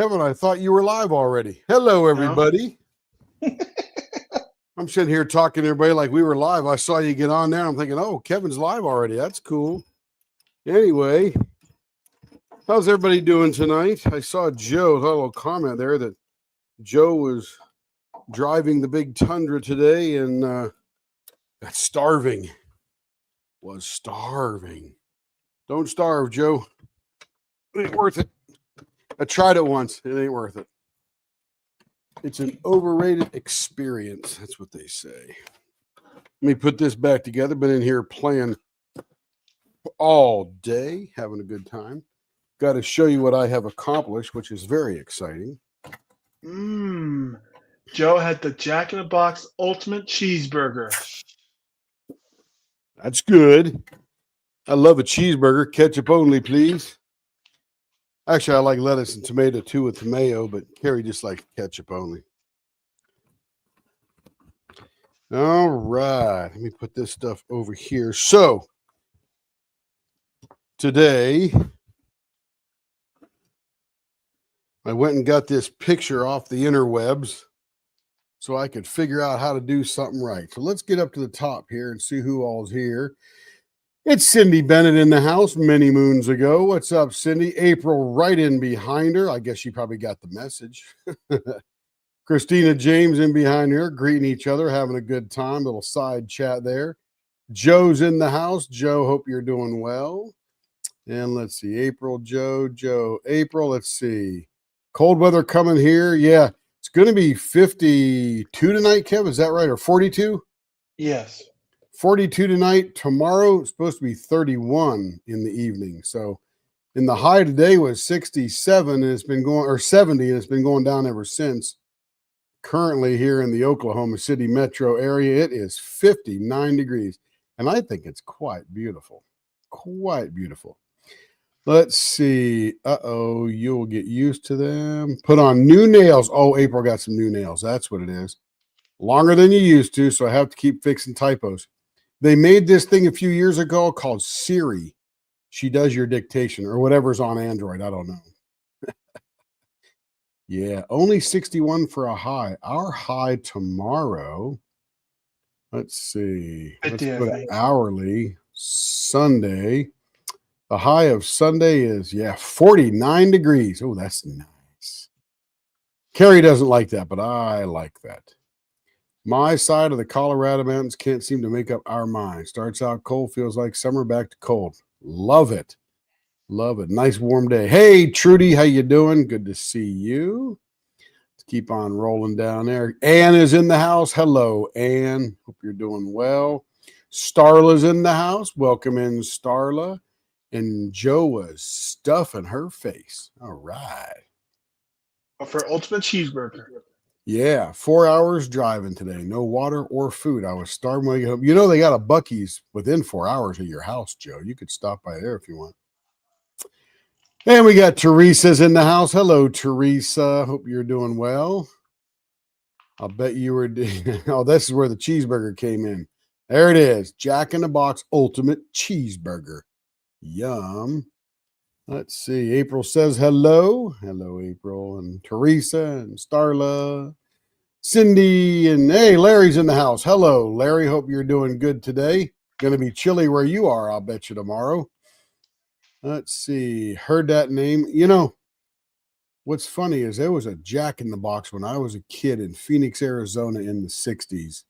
Kevin, I thought you were live already. Hello, No? everybody. I'm sitting here talking to everybody like we were live. I saw you get on there. I'm thinking, oh, Kevin's live already. That's cool. Anyway, how's everybody doing tonight? I saw Joe, a little comment there that Joe was driving the big Tundra today and got starving. Was starving. Don't starve, Joe. It ain't worth it. I tried it once. It ain't worth it. It's an overrated experience. That's what they say. Let me put this back together. Been in here playing all day, having a good time. Got to show you what I have accomplished, which is very exciting. Joe had the Jack in the Box Ultimate Cheeseburger. That's good. I love a cheeseburger. Ketchup only, please. Actually, I like lettuce and tomato too with mayo, but Carrie just likes ketchup only. All right. Let me put this stuff over here. So, today, I went and got this picture off the interwebs so I could figure out how to do something right. So, let's get up to the top here and see who all's here. It's Cindy Bennett in the house many moons ago. What's up, Cindy? April right in behind her. I guess she probably got the message. Christina James in behind her, greeting each other, having a good time. Little side chat there. Joe's in the house. Joe, hope you're doing well. And let's see, April, Joe, April. Let's see. Cold weather coming here. Yeah, it's going to be 52 tonight, Kev. Is that right? Or 42? Yes. 42 tonight. Tomorrow it's supposed to be 31 in the evening. So in the high today was 67 and it's been going, or 70, and it's been going down ever since. Currently here in the Oklahoma City metro area, it is 59 degrees. And I think it's quite beautiful. Quite beautiful. Let's see. Uh-oh, you'll get used to them. Put on new nails. Oh, April got some new nails. That's what it is. Longer than you used to, so I have to keep fixing typos. They made this thing a few years ago called Siri. She does your dictation or whatever's on Android. I don't know. Yeah, only 61 for a high. Our high tomorrow. Let's see. 50, Let's put I it think. hourly. Sunday. The high of Sunday is, 49 degrees. Oh, that's nice. Carrie doesn't like that, but I like that. My side of the Colorado mountains can't seem to make up our mind. Starts out cold, feels like summer, back to cold. Love it. Love it. Nice warm day. Hey, Trudy, how you doing? Good to see you. Let's keep on rolling down there. Ann is in the house. Hello, Ann. Hope you're doing well. Starla's in the house. Welcome in, Starla. And Joe was stuffing her face. All right. For Ultimate Cheeseburger. Yeah, 4 hours driving today. No water or food. I was starving when I get home. You know, they got a Buc-ee's within 4 hours of your house, Joe. You could stop by there if you want. And we got Teresa's in the house. Hello, Teresa. Hope you're doing well. I'll bet you were. Oh, this is where the cheeseburger came in. There it is. Jack in the Box Ultimate Cheeseburger. Yum. Let's see. April says hello. Hello, April. And Teresa and Starla. Cindy and hey, Larry's in the house. Hello, Larry. Hope you're doing good today. Going to be chilly where you are, I'll bet you tomorrow. Let's see. Heard that name. You know, what's funny is there was a Jack in the Box when I was a kid in Phoenix, Arizona in the 60s.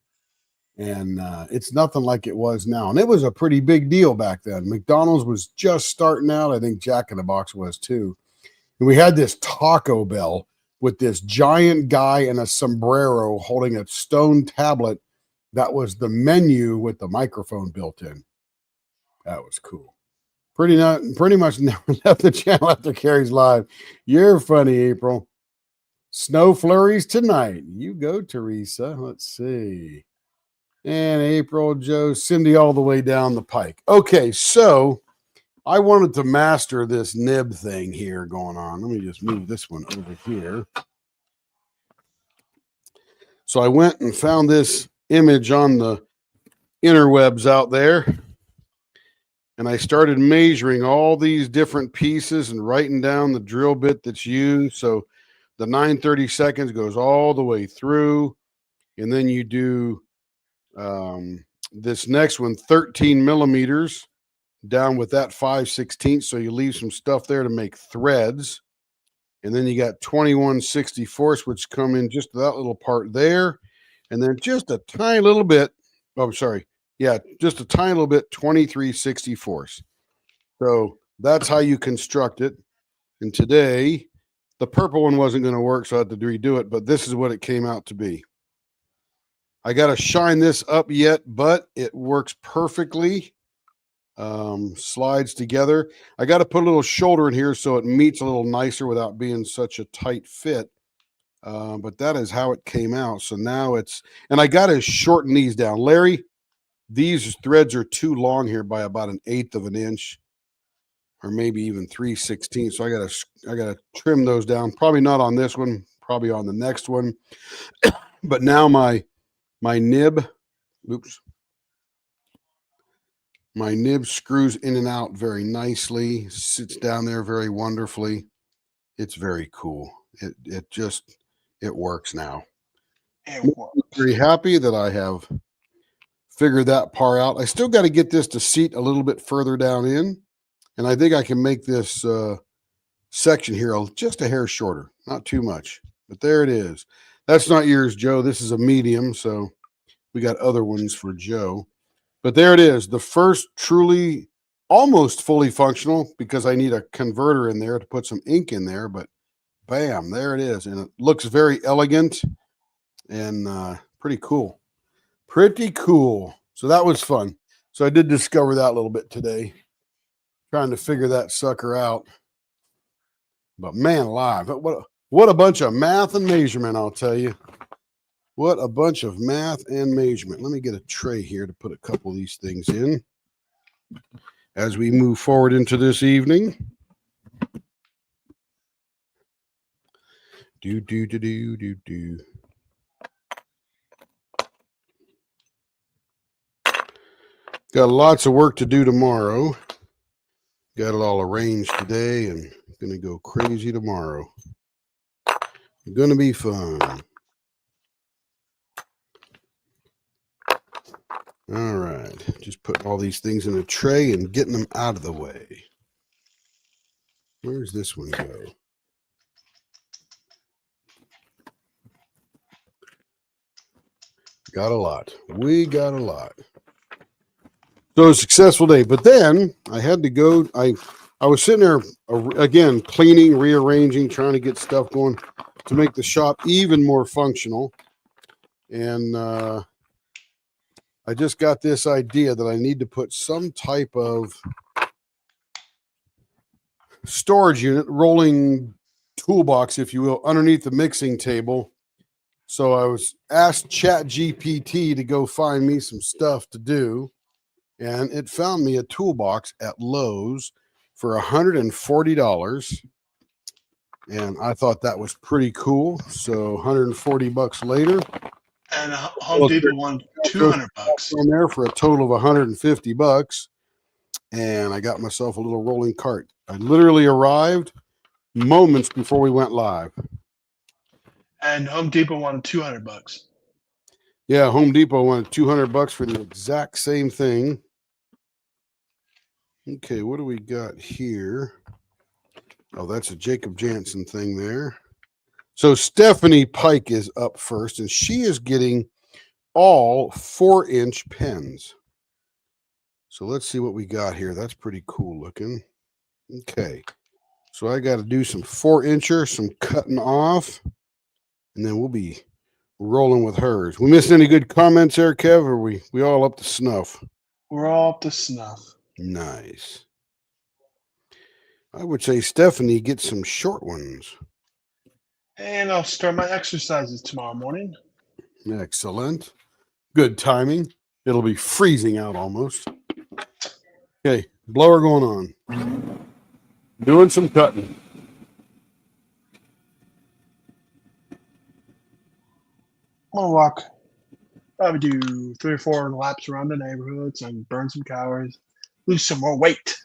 And it's nothing like it was now. And it was a pretty big deal back then. McDonald's was just starting out. I think Jack in the Box was too. And we had this Taco Bell with this giant guy in a sombrero holding a stone tablet that was the menu with the microphone built in. That was cool. Pretty much never left the channel after Carrie's live. You're funny, April. Snow flurries tonight. You go, Teresa. Let's see. And April, Joe, Cindy, all the way down the pike. Okay, so I wanted to master this nib thing here going on. Let me just move this one over here. So I went and found this image on the interwebs out there. And I started measuring all these different pieces and writing down the drill bit that's used. So The 9/32 goes all the way through, and then you do this next one, 13 millimeters down with that 5/16. So you leave some stuff there to make threads. And then you got 21/64, which come in just that little part there. And then just a tiny little bit. Oh, I'm sorry. Yeah, just a tiny little bit, 23/64. So that's how you construct it. And today, the purple one wasn't going to work, so I had to redo it. But this is what it came out to be. I got to shine this up yet, but it works perfectly. Slides together. I got to put a little shoulder in here so it meets a little nicer without being such a tight fit. But that is how it came out. So now it's, and I got to shorten these down. Larry, these threads are too long here by about 1/8 of an inch, or maybe even 3/16. So I gotta trim those down. Probably not on this one, probably on the next one. But now my nib, oops. My nib screws in and out very nicely, sits down there very wonderfully. It's very cool. It works now. It works. Very happy that I have figured that part out. I still got to get this to seat a little bit further down in, and I think I can make this section here just a hair shorter, not too much. But there it is. That's not yours, Joe. This is a medium, so we got other ones for Joe. But there it is, the first truly almost fully functional, because I need a converter in there to put some ink in there, but bam, there it is. And it looks very elegant and pretty cool. Pretty cool. So that was fun. So I did discover that a little bit today, trying to figure that sucker out. But man alive, what a bunch of math and measurement, I'll tell you. What a bunch of math and measurement. Let me get a tray here to put a couple of these things in as we move forward into this evening. Do. Got lots of work to do tomorrow. Got it all arranged today and going to go crazy tomorrow. Going to be fun. All right, just putting all these things in a tray and getting them out of the way. Where's this one go? Got a lot. We got a lot. So a successful day, but then I had to go. I was sitting there again, cleaning, rearranging, trying to get stuff going to make the shop even more functional. And I just got this idea that I need to put some type of storage unit, rolling toolbox, if you will, underneath the mixing table. So I was asked ChatGPT to go find me some stuff to do, and it found me a toolbox at Lowe's for $140. And I thought that was pretty cool. So $140 later. And Home Depot won $200 on there for a total of $150, and I got myself a little rolling cart. I literally arrived moments before we went live. And Home Depot won $200. Yeah, Home Depot wanted $200 for the exact same thing. Okay, what do we got here? Oh, that's a Jacob Jansen thing there. So Stephanie Pike is up first, and she is getting all 4-inch pens. So let's see what we got here. That's pretty cool looking. Okay. So I got to do some 4-incher, some cutting off, and then we'll be rolling with hers. We missed any good comments there, Kev? Or we all up to snuff? We're all up to snuff. Nice. I would say Stephanie gets some short ones. And I'll start my exercises tomorrow morning. Excellent. Good timing. It'll be freezing out almost. Okay, blower going on. Doing some cutting. I'm gonna walk, probably do 3 or 4 laps around the neighborhood, so I can burn some calories, lose some more weight.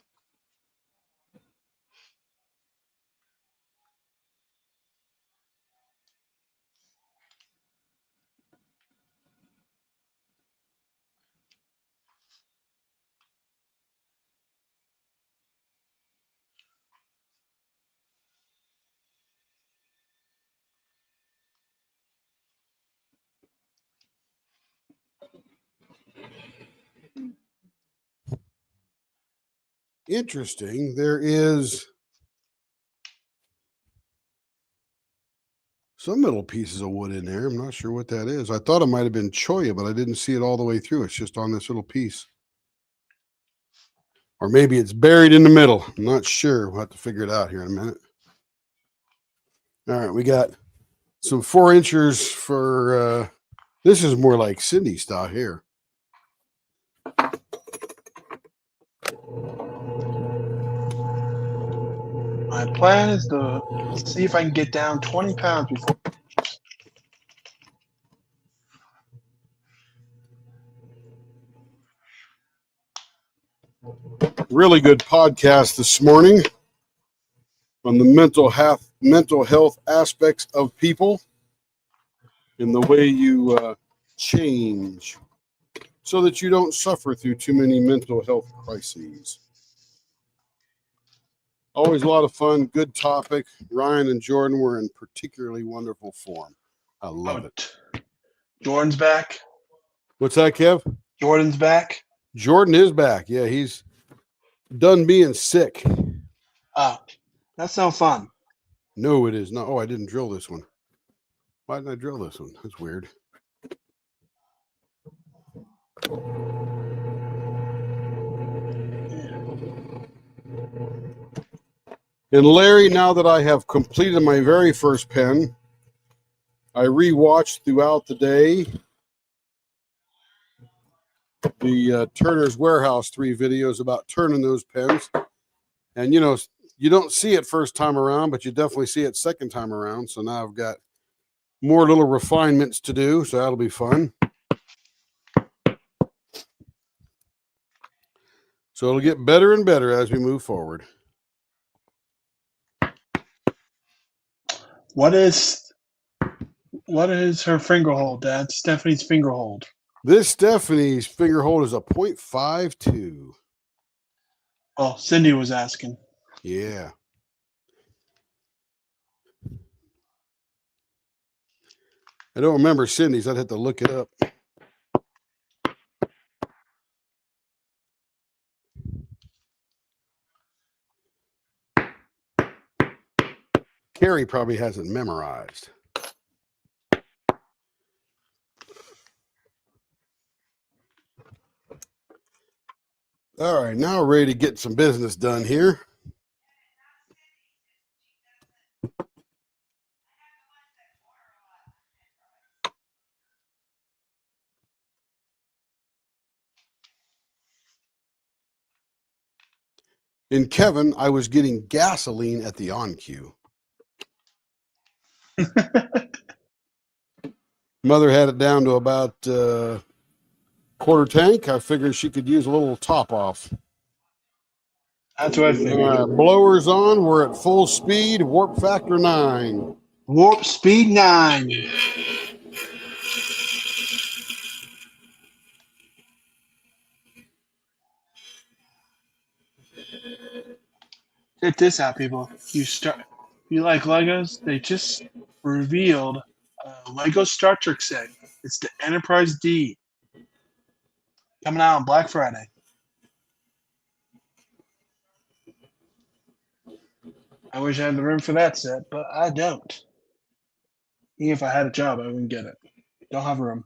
interesting. There is some little pieces of wood in there. I'm not sure what that is. I thought it might have been choya, but I didn't see it all the way through. It's just on this little piece. Or maybe it's buried in the middle. I'm not sure. We'll have to figure it out here in a minute. All right, we got some 4-inchers for, this is more like Cindy style here. My plan is to see if I can get down 20 pounds before. Really good podcast this morning on the mental health aspects of people and the way you change so that you don't suffer through too many mental health crises. Always a lot of fun, good topic. Ryan and Jordan were in particularly wonderful form. I love it. Jordan's back. What's that, Kev? Jordan's back. Jordan is back. Yeah, he's done being sick. Oh, that's no fun. No, it is not. Oh, I didn't drill this one. Why didn't I drill this one? That's weird. And Larry, now that I have completed my very first pen, I rewatched throughout the day the Turner's Warehouse 3 videos about turning those pens. And, you know, you don't see it first time around, but you definitely see it second time around. So now I've got more little refinements to do, so that'll be fun. So it'll get better and better as we move forward. What is her finger hold, Dad? Stephanie's finger hold. This Stephanie's finger hold is a 0.52. Oh, Cindy was asking. Yeah. I don't remember Cindy's. I'd have to look it up. Carrie probably hasn't memorized. All right, now we're ready to get some business done here. In Kevin, I was getting gasoline at the on-cue. Mother had it down to about quarter tank. I figured she could use a little top off. That's what I figured. Blowers on. We're at full speed. Warp factor 9. Warp speed 9. Check this out, people. You like Legos? They just revealed a Lego Star Trek set. It's the Enterprise D. Coming out on Black Friday. I wish I had the room for that set, but I don't. Even if I had a job, I wouldn't get it. Don't have room.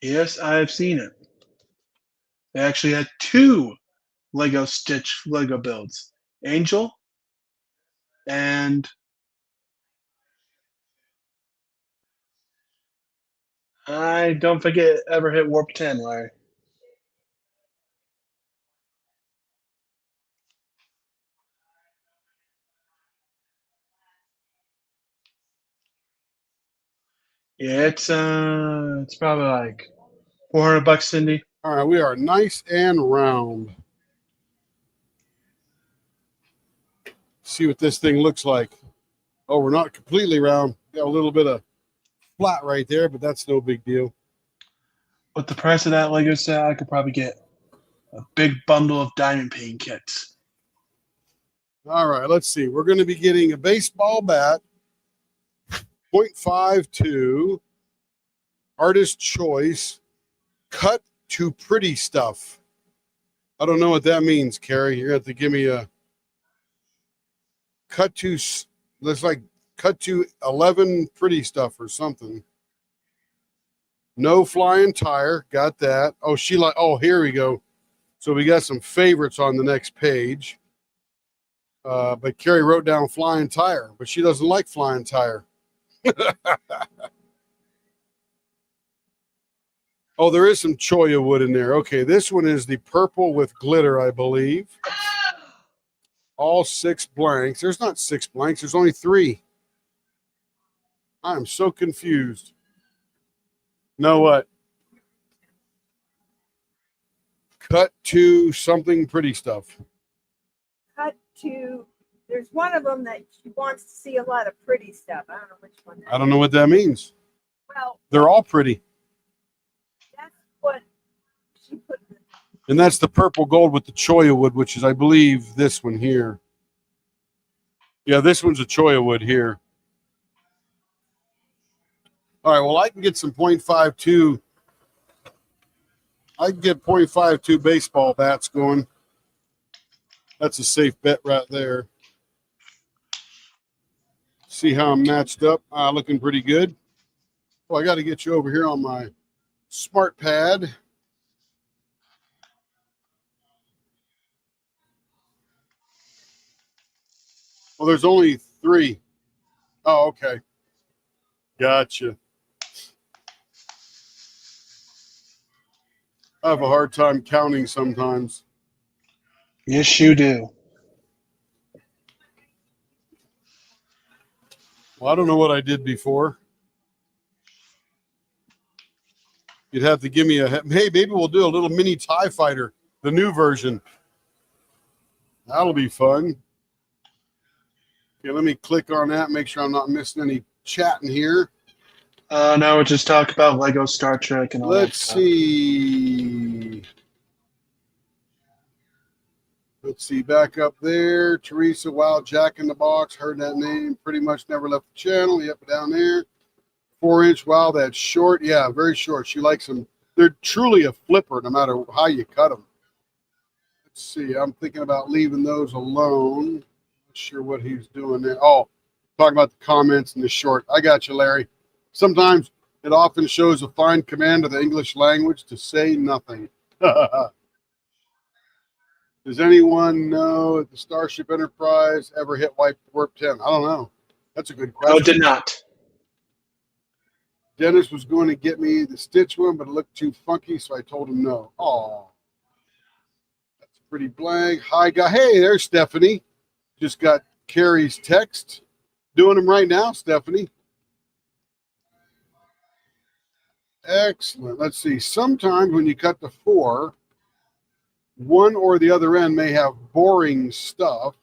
Yes, I have seen it. They actually had 2 Lego Stitch Lego builds. Angel and I don't forget ever hit Warp 10, Larry. Yeah, it's probably like $400, Cindy. All right, we are nice and round. See what this thing looks like. Oh, we're not completely round. Got a little bit of flat right there, but that's no big deal. With the price of that Lego set, I could probably get a big bundle of diamond paint kits. All right, let's see. We're going to be getting a baseball bat, 0.52, artist choice, cut to pretty stuff. I don't know what that means, Carrie. You're going to have to give me a cut to, looks like cut to 11 pretty stuff or something. No flying tire. Got that. Oh, oh, here we go. So we got some favorites on the next page. But Carrie wrote down flying tire, but she doesn't like flying tire. Oh, there is some choya wood in there. Okay, this one is the purple with glitter, I believe. All 6 blanks. There's not 6 blanks. There's only 3. I am so confused. Know what? Cut to something pretty stuff. Cut to, there's one of them that she wants to see a lot of pretty stuff. I don't know which one. I don't know what that means. Well, they're all pretty. That's what she put. And that's the purple gold with the choya wood, which is, I believe, this one here. Yeah, this one's a choya wood here. All right, well, I can get some 0.52. I can get 0.52 baseball bats going. That's a safe bet right there. See how I'm matched up. Looking pretty good. Oh, I got to get you over here on my smart pad. Well, there's only 3. Oh, okay. Gotcha. I have a hard time counting sometimes. Yes, you do. Well, I don't know what I did before. You'd have to give me hey, maybe we'll do a little mini TIE fighter, the new version. That'll be fun. Okay, let me click on that, make sure I'm not missing any chatting here. No, we're just talking about Lego Star Trek and all that Let's stuff. see. Let's see, back up there. Teresa, wow, Jack in the Box. Heard that name. Pretty much never left the channel. Yep, down there. 4-inch, wow, that's short. Yeah, very short. She likes them. They're truly a flipper no matter how you cut them. Let's see. I'm thinking about leaving those alone. Not sure what he's doing there. Oh, talking about the comments and the short. I got you, Larry. Sometimes it often shows a fine command of the English language to say nothing. Does anyone know if the Starship Enterprise ever hit warp 10? I don't know. That's a good question. No, it did not. Dennis was going to get me the Stitch one, but it looked too funky, so I told him no. Oh, that's pretty blank. Hi, guy. Hey, there's Stephanie. Just got Carrie's text. Doing them right now, Stephanie. Excellent. Let's see. Sometimes when you cut the 4, one or the other end may have boring stuff.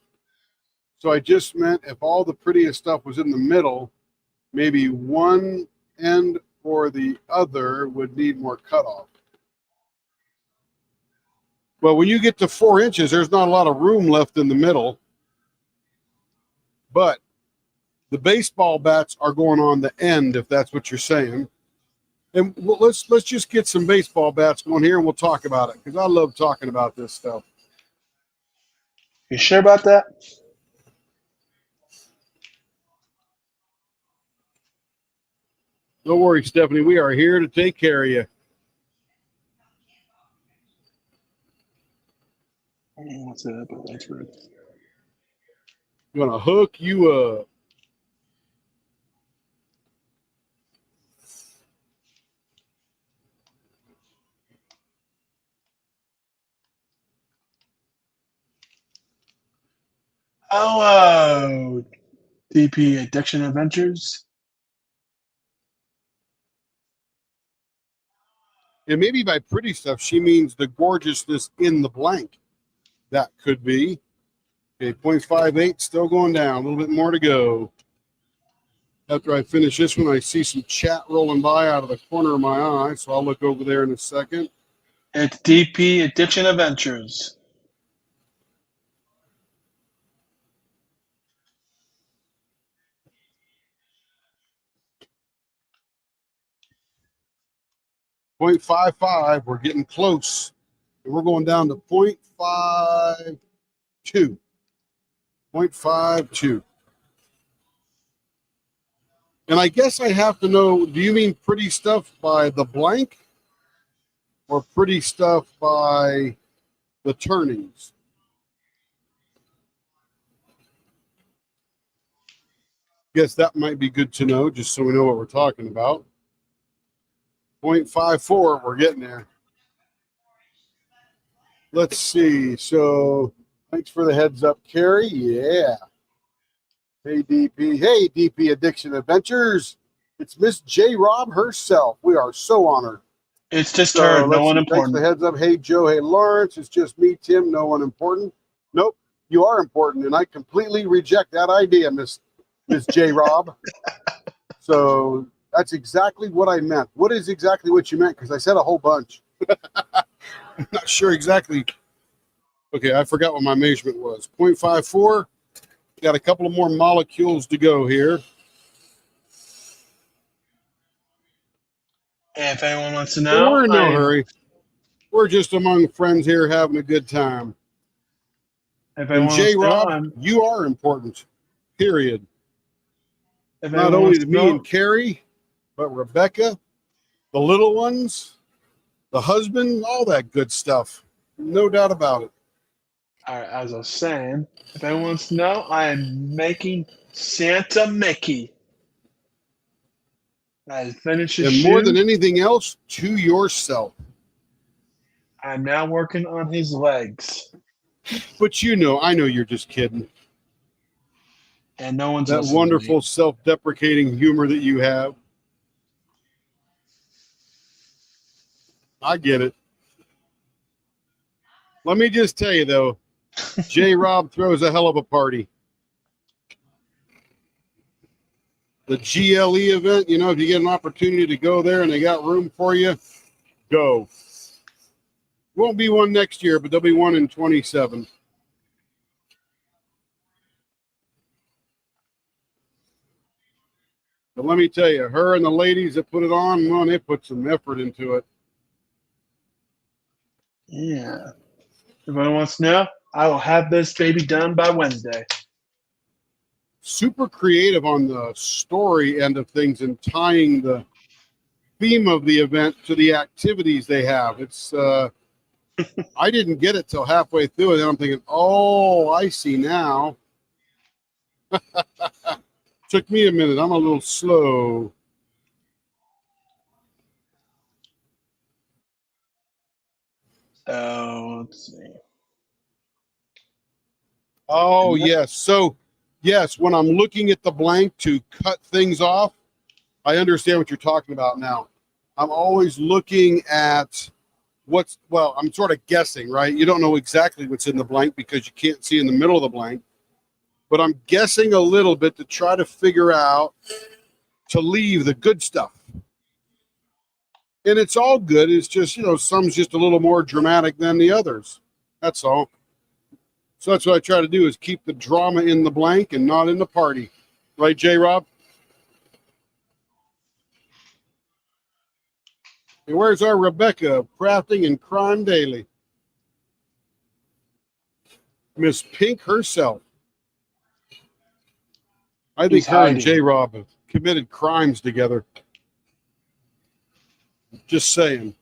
So I just meant if all the prettiest stuff was in the middle, maybe one end or the other would need more cutoff. Well, when you get to 4 inches, there's not a lot of room left in the middle. But the baseball bats are going on the end, if that's what you're saying. And let's just get some baseball bats going here, and we'll talk about it, because I love talking about this stuff. You sure about that? Don't worry, Stephanie. We are here to take care of you. What's that? But that's rude. Gonna hook you up. Oh, DP Addiction Adventures. And maybe by pretty stuff, she means the gorgeousness in the blank. That could be. Okay, 0.58, still going down. A little bit more to go. After I finish this one, I see some chat rolling by out of the corner of my eye, so I'll look over there in a second. It's DP Addiction Adventures. .55, we're getting close. And we're going down to 0.52. 0.52. And I guess I have to know, do you mean pretty stuff by the blank or pretty stuff by the turnings? Guess that might be good to know, just so we know what we're talking about. 0.54, we're getting there. Let's see. So thanks for the heads up, Carrie. Yeah. Hey, DP. Hey, DP Addiction Adventures. It's Miss J. Rob herself. We are so honored. It's just her, no one Thanks for important. the heads up. Hey, Joe. Hey, Lawrence. It's just me, Tim. No one important. Nope. You are important, and I completely reject that idea, Miss J. Rob. So that's exactly what I meant. What is exactly what you meant? Because I said a whole bunch. I'm not sure exactly. Okay, I forgot what my measurement was. 0.54. Got a couple of more molecules to go here. And if anyone wants to But know, we're in no hurry. We're just among friends here having a good time. If And anyone wants J. to know, Rob, you are important. Period. if Not anyone only wants to to me know, and Carrie, but Rebecca, the little ones, the husband, all that good stuff. No doubt about it. all right, as I was saying, if anyone wants to know, I am making Santa Mickey. I finished his And more than shoes. anything else, to yourself. I'm now working on his legs. But you know, I know you're just kidding. And no one's That listening wonderful to me. self-deprecating humor that you have. I get it. Let me just tell you, though, J. Rob throws a hell of a party. The GLE event, you know, if you get an opportunity to go there and they got room for you, go. Won't be one next year, but there'll be one in 27. But let me tell you, her and the ladies that put it on, well, they put some effort into it. Yeah. If anyone wants to know, I will have this baby done by Wednesday. Super creative on the story end of things and tying the theme of the event to the activities they have. It's I didn't get it till halfway through, and then I'm thinking, oh, I see now. Took me a minute. I'm a little slow. Let's see. Oh, yes. So, yes, when I'm looking at the blank to cut things off, I understand what you're talking about now. I'm always looking at I'm sort of guessing, right? You don't know exactly what's in the blank because you can't see in the middle of the blank. But I'm guessing a little bit to try to figure out to leave the good stuff. And it's all good. It's just, some's just a little more dramatic than the others. That's all. So that's what I try to do is keep the drama in the blank and not in the party. Right, J. Rob? And where's our Rebecca of Crafting and Crime Daily? Miss Pink herself. I think He's her and hiding. J. Rob have committed crimes together. Just saying.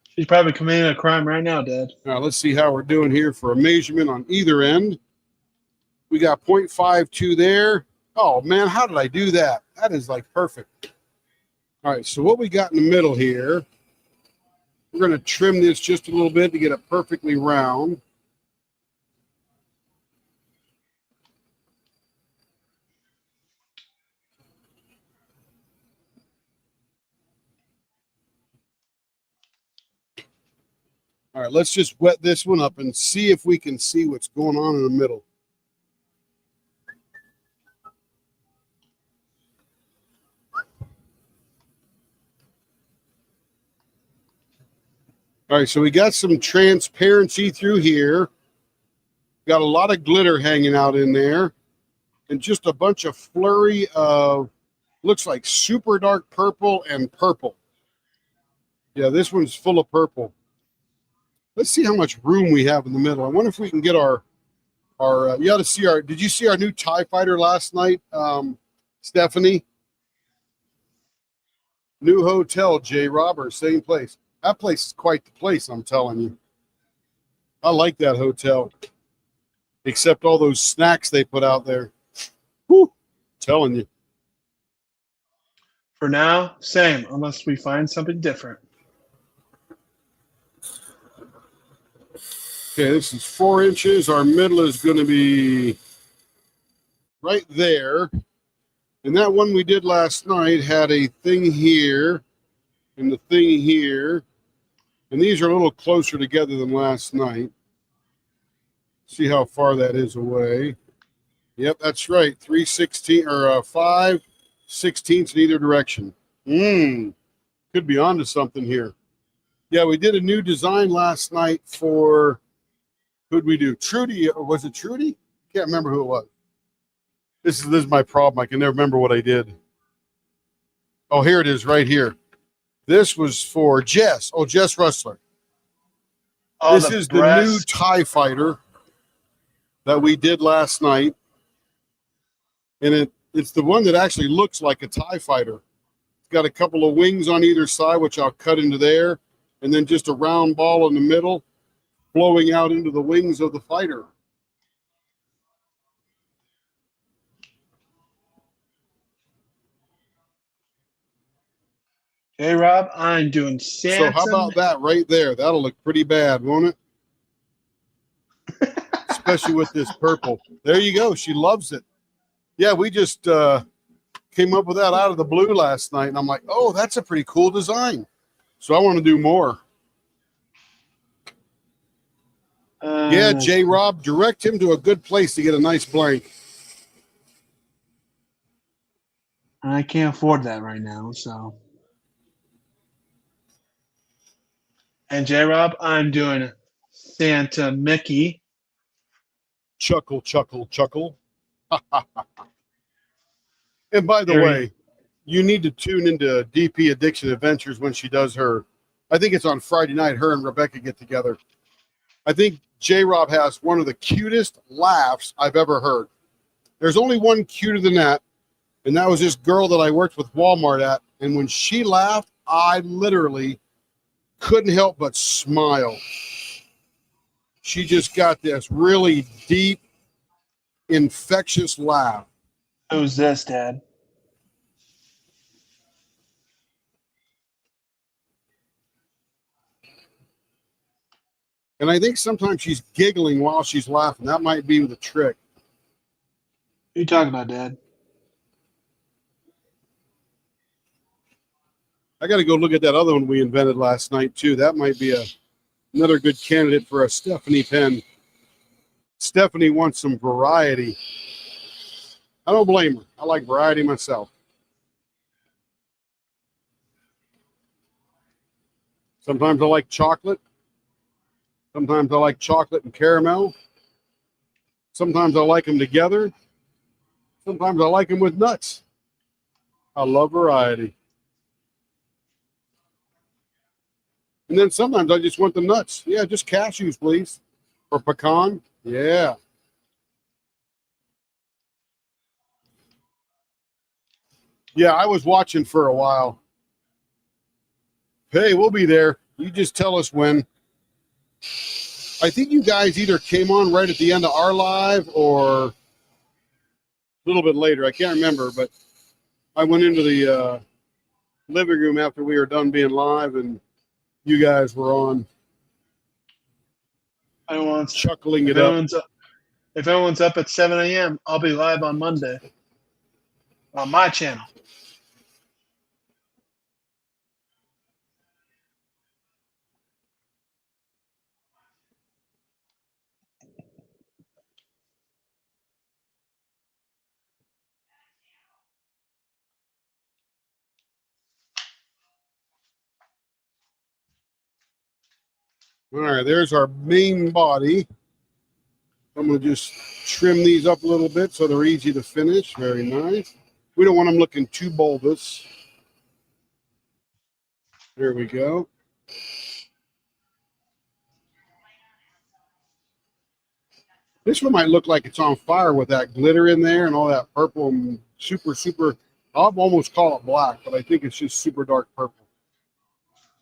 She's probably committing a crime right now, Dad. Now let's see how we're doing here for a measurement on either end. We got 0.52 there. Oh man, how did I do that? That is like perfect. All right, so what we got in the middle here, we're going to trim this just a little bit to get it perfectly round. All right, let's just wet this one up and see if we can see what's going on in the middle. All right, so we got some transparency through here. Got a lot of glitter hanging out in there. And just a bunch of flurry of, looks like super dark purple and purple. Yeah, this one's full of purple. Let's see how much room we have in the middle. I wonder if we can get our you ought to see did you see our new TIE fighter last night, Stephanie? New hotel, J. Roberts, same place. That place is quite the place, I'm telling you. I like that hotel. Except all those snacks they put out there. Whew, telling you. For now, same, unless we find something different. Okay, this is 4 inches. Our middle is going to be right there. And that one we did last night had a thing here and the thing here. And these are a little closer together than last night. See how far that is away. Yep, that's right. 3/16 or 5/16 in either direction. Could be onto something here. Yeah, we did a new design last night for, who'd we do? Trudy, or was it Trudy? Can't remember who it was. This is my problem. I can never remember what I did. Oh, here it is right here. This was for Jess. Oh, Jess Rustler. Oh, This is the new TIE fighter that we did last night. And it's the one that actually looks like a TIE fighter. It's got a couple of wings on either side, which I'll cut into there. And then just a round ball in the middle, flowing out into the wings of the fighter. Hey, Rob, I'm doing Santa. So how about that right there? That'll look pretty bad, won't it? Especially with this purple. There you go. She loves it. Yeah, we just came up with that out of the blue last night. And I'm like, oh, that's a pretty cool design. So I want to do more. Yeah, J. Rob, direct him to a good place to get a nice blank. I can't afford that right now, so. And J. Rob, I'm doing Santa Mickey. Chuckle, chuckle, chuckle. And by the Harry. way, you need to tune into DP Addiction Adventures when she does her. I think it's on Friday night. Her and Rebecca get together. I think J. Rob has one of the cutest laughs I've ever heard. There's only one cuter than that, and that was this girl that I worked with Walmart at. And when she laughed, I literally couldn't help but smile. She just got this really deep, infectious laugh. Who's this, Dad? And I think sometimes she's giggling while she's laughing. That might be the trick. Who you talking about, Dad? I got to go look at that other one we invented last night, too. That might be another good candidate for a Stephanie pen. Stephanie wants some variety. I don't blame her. I like variety myself. Sometimes I like chocolate. Sometimes I like chocolate and caramel. Sometimes I like them together. Sometimes I like them with nuts. I love variety. And then sometimes I just want the nuts. Yeah, just cashews, please. Or pecan. Yeah. Yeah, I was watching for a while. Hey, we'll be there. You just tell us when. I think you guys either came on right at the end of our live or a little bit later. I can't remember, but I went into the living room after we were done being live, and you guys were on. Chuckling it up. If everyone's up at 7 a.m., I'll be live on Monday on my channel. All right, there's our main body. I'm going to just trim these up a little bit so they're easy to finish. Very nice. We don't want them looking too bulbous. There we go. This one might look like it's on fire with that glitter in there and all that purple and super, I'll almost call it black, but I think it's just super dark purple.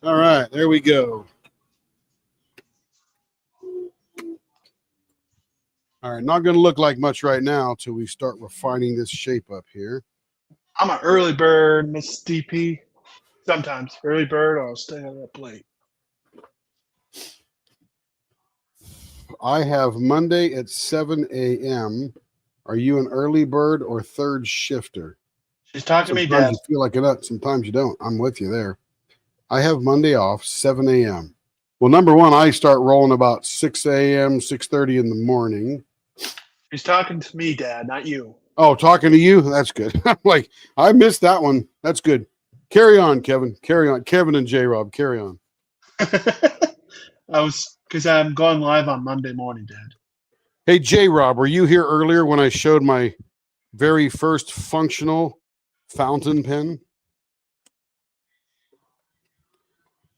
All right, there we go. All right, not going to look like much right now until we start refining this shape up here. I'm an early bird, Miss DP. Sometimes early bird, or I'll stay on up late. I have Monday at 7 a.m. Are you an early bird or third shifter? She's talking to me, Sometimes Dad. you feel like it, sometimes you don't. I'm with you there. I have Monday off, 7 a.m. Well, number one, I start rolling about 6 a.m., 6:30 in the morning. She's talking to me, Dad, not you. Oh, talking to you? That's good. I'm like, I missed that one. That's good. Carry on, Kevin. Carry on. Kevin and J-Rob, carry on. Because I'm going live on Monday morning, Dad. Hey, J-Rob, were you here earlier when I showed my very first functional fountain pen?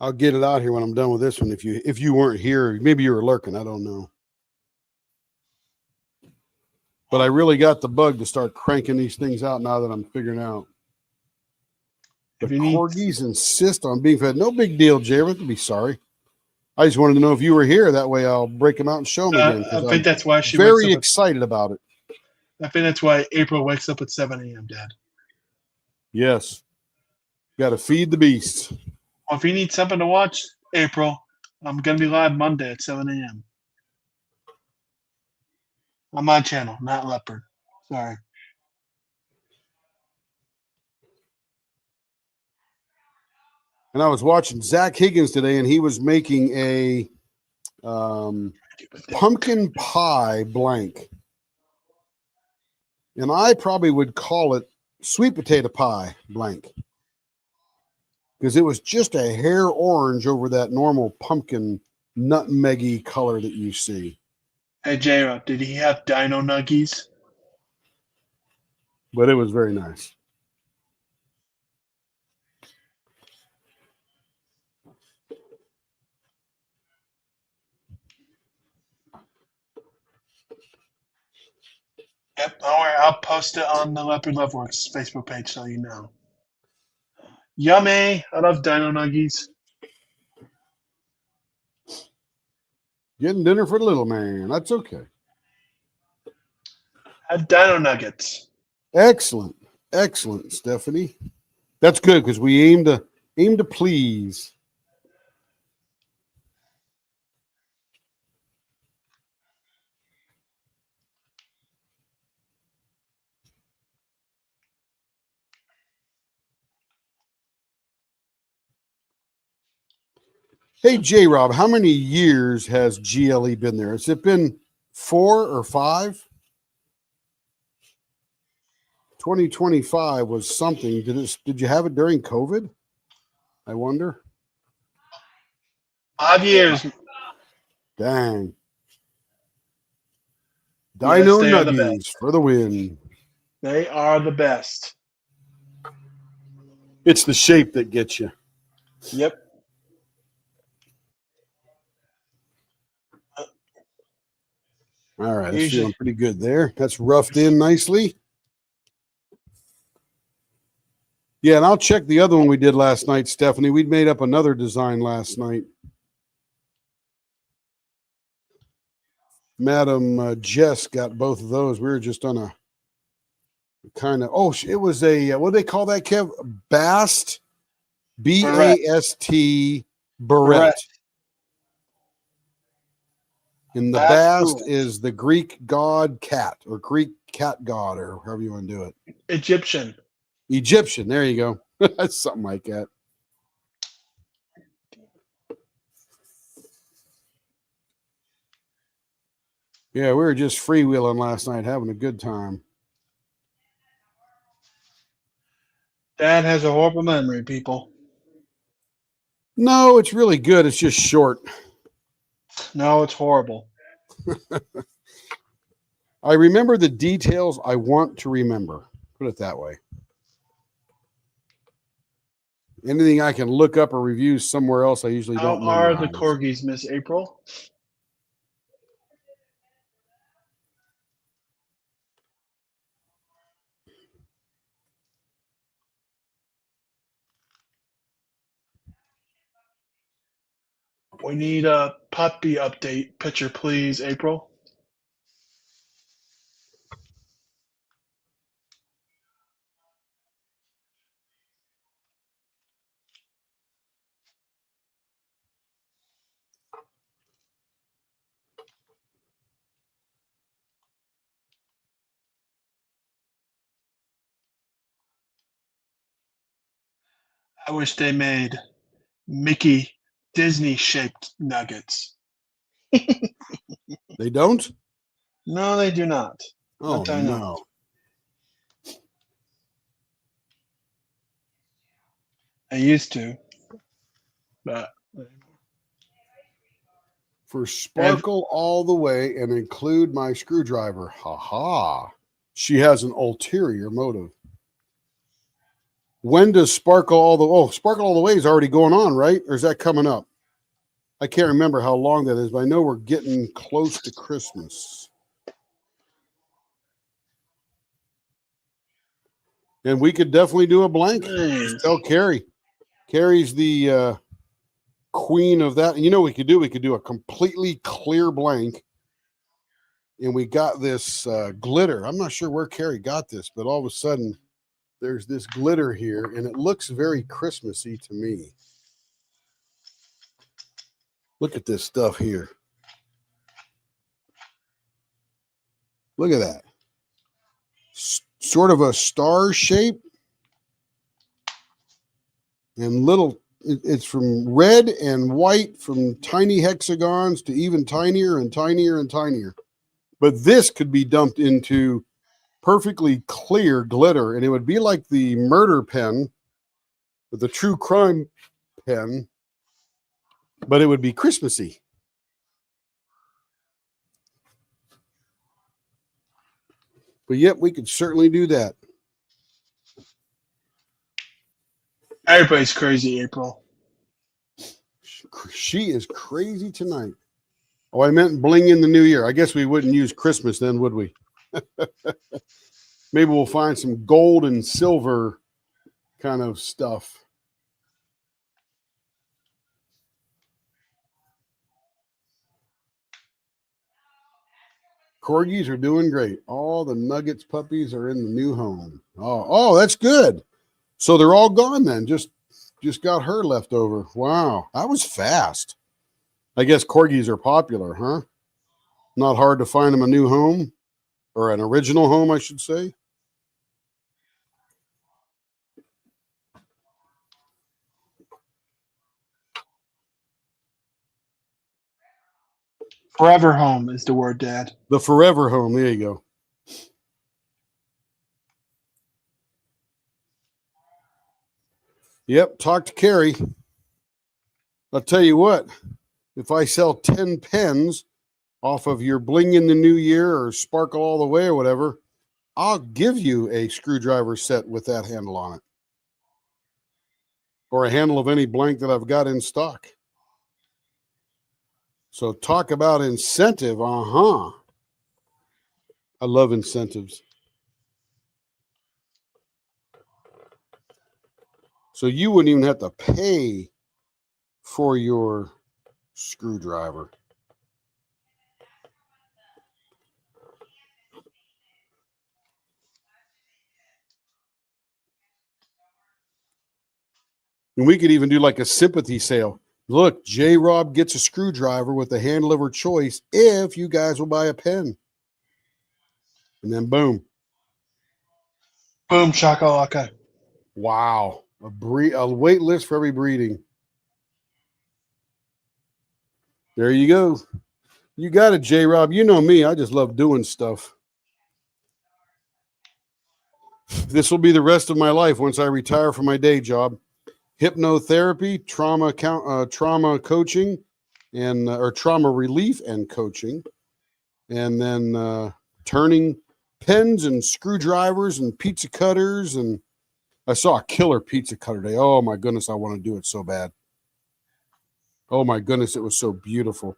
I'll get it out here when I'm done with this one. If you weren't here, maybe you were lurking. I don't know. But I really got the bug to start cranking these things out now that I'm figuring out. The corgis insist on being fed. No big deal, J-Rob. Be sorry. I just wanted to know if you were here. That way I'll break them out and show them again. I think that's why she very excited about it. I think that's why April wakes up at 7 a.m., Dad. Yes. Got to feed the beast. Well, if you need something to watch, April, I'm going to be live Monday at 7 a.m. on my channel, not Leopard. Sorry. And I was watching Zach Higgins today, and he was making a pumpkin pie blank. And I probably would call it sweet potato pie blank. Because it was just a hair orange over that normal pumpkin nutmeggy color that you see. Hey, J-Rob, did he have dino nuggies? But it was very nice. Yep, don't worry. I'll post it on the Leopard Loveworks Facebook page so you know. Yummy. I love dino nuggies. Getting dinner for the little man. That's okay. Have dino nuggets. Excellent. Excellent, Stephanie. That's good because we aim to please. Hey, J-Rob, how many years has GLE been there? Has it been 4 or 5? 2025 was something. Did you have it during COVID? I wonder. 5 years. Dang. Yes, Dino they are the Nuggies best. for the win. They are the best. It's the shape that gets you. Yep. All right, that's feeling pretty good there. That's roughed in nicely. Yeah, and I'll check the other one we did last night, Stephanie. We'd made up another design last night. Madam Jess got both of those. We were just on a kind of, it was a, what do they call that, Kev? Bast, B-A-S-T, barrette. And the Bast is the Greek god cat, or Greek cat god, or however you want to do it. Egyptian. There you go. That's something like that. Yeah, we were just freewheeling last night, having a good time. Dad has a horrible memory, people. No, it's really good. It's just short. No, it's horrible. I remember the details I want to remember. Put it that way. Anything I can look up or review somewhere else, I usually How don't are the memorize. corgis, Miss April? We need a puppy update picture, please, April. I wish they made Mickey Disney shaped nuggets. They don't? No, they do not. Oh, Not that I know. no. I used to, but For sparkle all the way and include my screwdriver. Ha ha. She has an ulterior motive. When does Sparkle All the Way is already going on, right? Or is that coming up? I can't remember how long that is, but I know we're getting close to Christmas. And we could definitely do a blank. nice. Just tell Carrie. Carrie's the queen of that. And you know what we could do? We could do a completely clear blank. And we got this glitter. I'm not sure where Carrie got this, but all of a sudden there's this glitter here, and it looks very Christmassy to me. Look at this stuff here. Look at that. Sort of a star shape. And little, it's from red and white, from tiny hexagons to even tinier and tinier and tinier. But this could be dumped into perfectly clear glitter, and it would be like the murder pen, the true crime pen, but it would be Christmassy. But yep, we could certainly do that. Everybody's crazy, April. She is crazy tonight. Oh, I meant bling in the new year. I guess we wouldn't use Christmas then, would we? Maybe we'll find some gold and silver kind of stuff. Corgis are doing great. All the Nuggets puppies are in the new home. Oh, that's good. So they're all gone then. Just got her left over. Wow, that was fast. I guess Corgis are popular, huh? Not hard to find them a new home, or an original home, I should say. Forever home is the word, Dad. The forever home. There you go. Yep, talk to Carrie. I'll tell you what, if I sell 10 pens off of your Bling in the New Year or Sparkle All the Way or whatever, I'll give you a screwdriver set with that handle on it. Or a handle of any blank that I've got in stock. So talk about incentive. I love incentives. So you wouldn't even have to pay for your screwdriver. And we could even do like a sympathy sale. Look, J. Rob gets a screwdriver with the handle of her choice if you guys will buy a pen. And then boom. Boom shakalaka. Wow. A wait list for every breeding. There you go. You got it, J. Rob. You know me. I just love doing stuff. This will be the rest of my life once I retire from my day job. Hypnotherapy, trauma coaching, and or trauma relief and coaching, and then turning pens and screwdrivers and pizza cutters. And I saw a killer pizza cutter today. Oh my goodness, I want to do it so bad. Oh my goodness, it was so beautiful.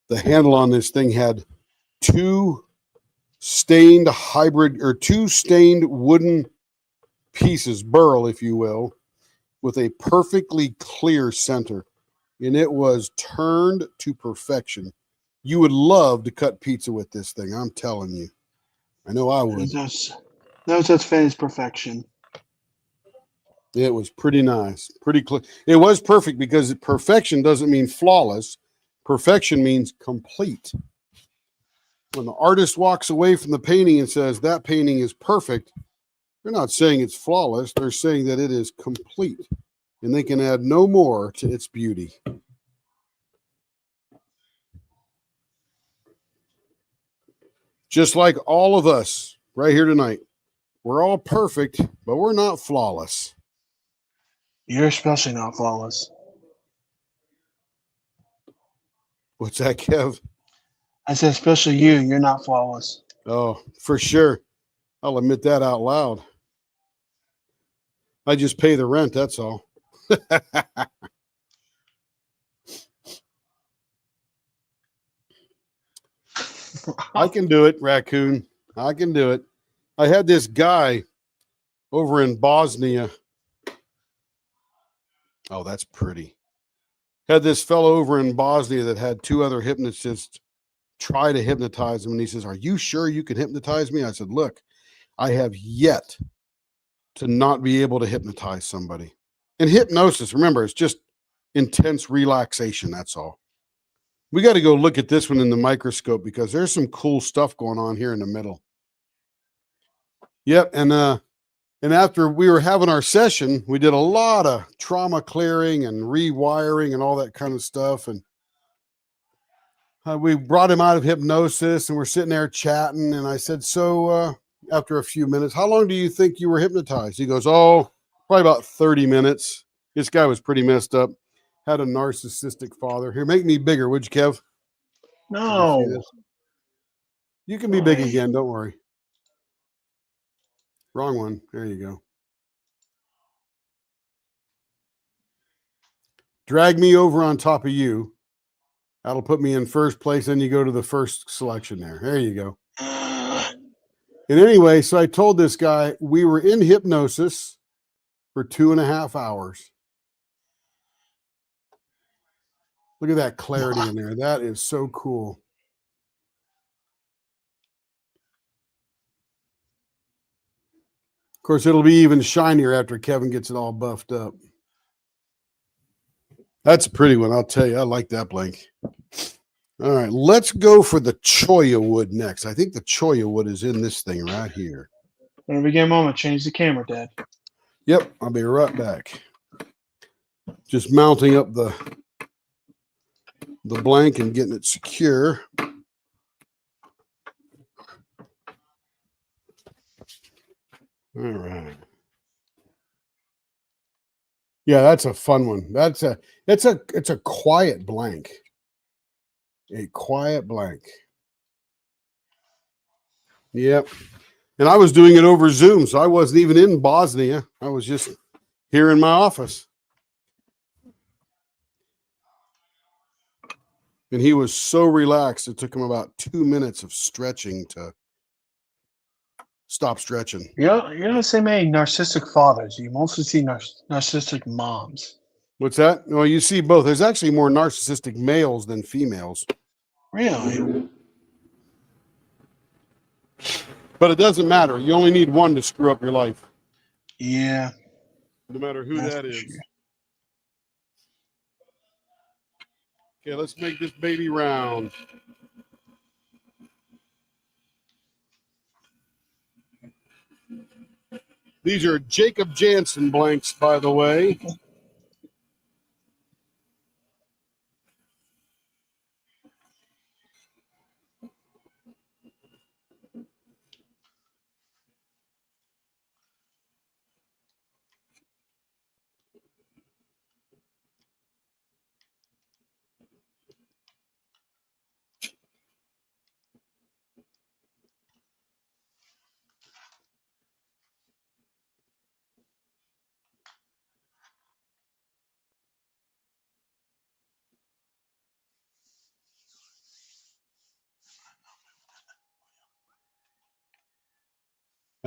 The handle on this thing had two stained wooden pieces, burl, if you will, with a perfectly clear center. And it was turned to perfection. You would love to cut pizza with this thing. I'm telling you. I know I would. No such thing as perfection. It was pretty nice. Pretty clear. It was perfect because perfection doesn't mean flawless. Perfection means complete. When the artist walks away from the painting and says that painting is perfect, they're not saying it's flawless. They're saying that it is complete, and they can add no more to its beauty. Just like all of us right here tonight, we're all perfect, but we're not flawless. You're especially not flawless. What's that, Kev? I said, especially you. You're not flawless. Oh, for sure. I'll admit that out loud. I just pay the rent, that's all. I can do it, Raccoon. I can do it. I had this guy over in Bosnia. Oh, that's pretty. Had this fellow over in Bosnia that had two other hypnotists try to hypnotize him. And he says, "Are you sure you can hypnotize me?" I said, "Look, I have yet to not be able to hypnotize somebody." And hypnosis, remember, it's just intense relaxation. That's all. We got to go look at this one in the microscope because there's some cool stuff going on here in the middle. Yep. And after we were having our session, we did a lot of trauma clearing and rewiring and all that kind of stuff. And we brought him out of hypnosis and we're sitting there chatting. And I said, "So after a few minutes, how long do you think you were hypnotized?" He goes, "Oh, probably about 30 minutes. This guy was pretty messed up. Had a narcissistic father. Here, make me bigger, would you, Kev? No. You, you can be big again. Don't worry. Wrong one. There you go. Drag me over on top of you. That'll put me in first place. Then you go to the first selection there. There you go. And anyway, so I told this guy we were in hypnosis for 2.5 hours. Look at that clarity in there. That is so cool. Of course, it'll be even shinier after Kevin gets it all buffed up. That's a pretty one, I'll tell you. I like that blank. All right, let's go for the cholla wood next. I think the cholla wood is in this thing right here. When we get a moment, change the camera, Dad. Yep, I'll be right back. Just mounting up the blank and getting it secure. All right. Yeah, that's a fun one. It's a quiet blank. A quiet blank. Yep. And I was doing it over Zoom, so I wasn't even in Bosnia. I was just here in my office. And he was so relaxed, it took him about 2 minutes of stretching to stop stretching. You don't see many narcissistic fathers. You mostly see narcissistic moms. What's that? Well, you see both. There's actually more narcissistic males than females. Really? But it doesn't matter. You only need one to screw up your life. Yeah. No matter who that is. Sure. Okay, let's make this baby round. These are Jacob Jansen blanks, by the way.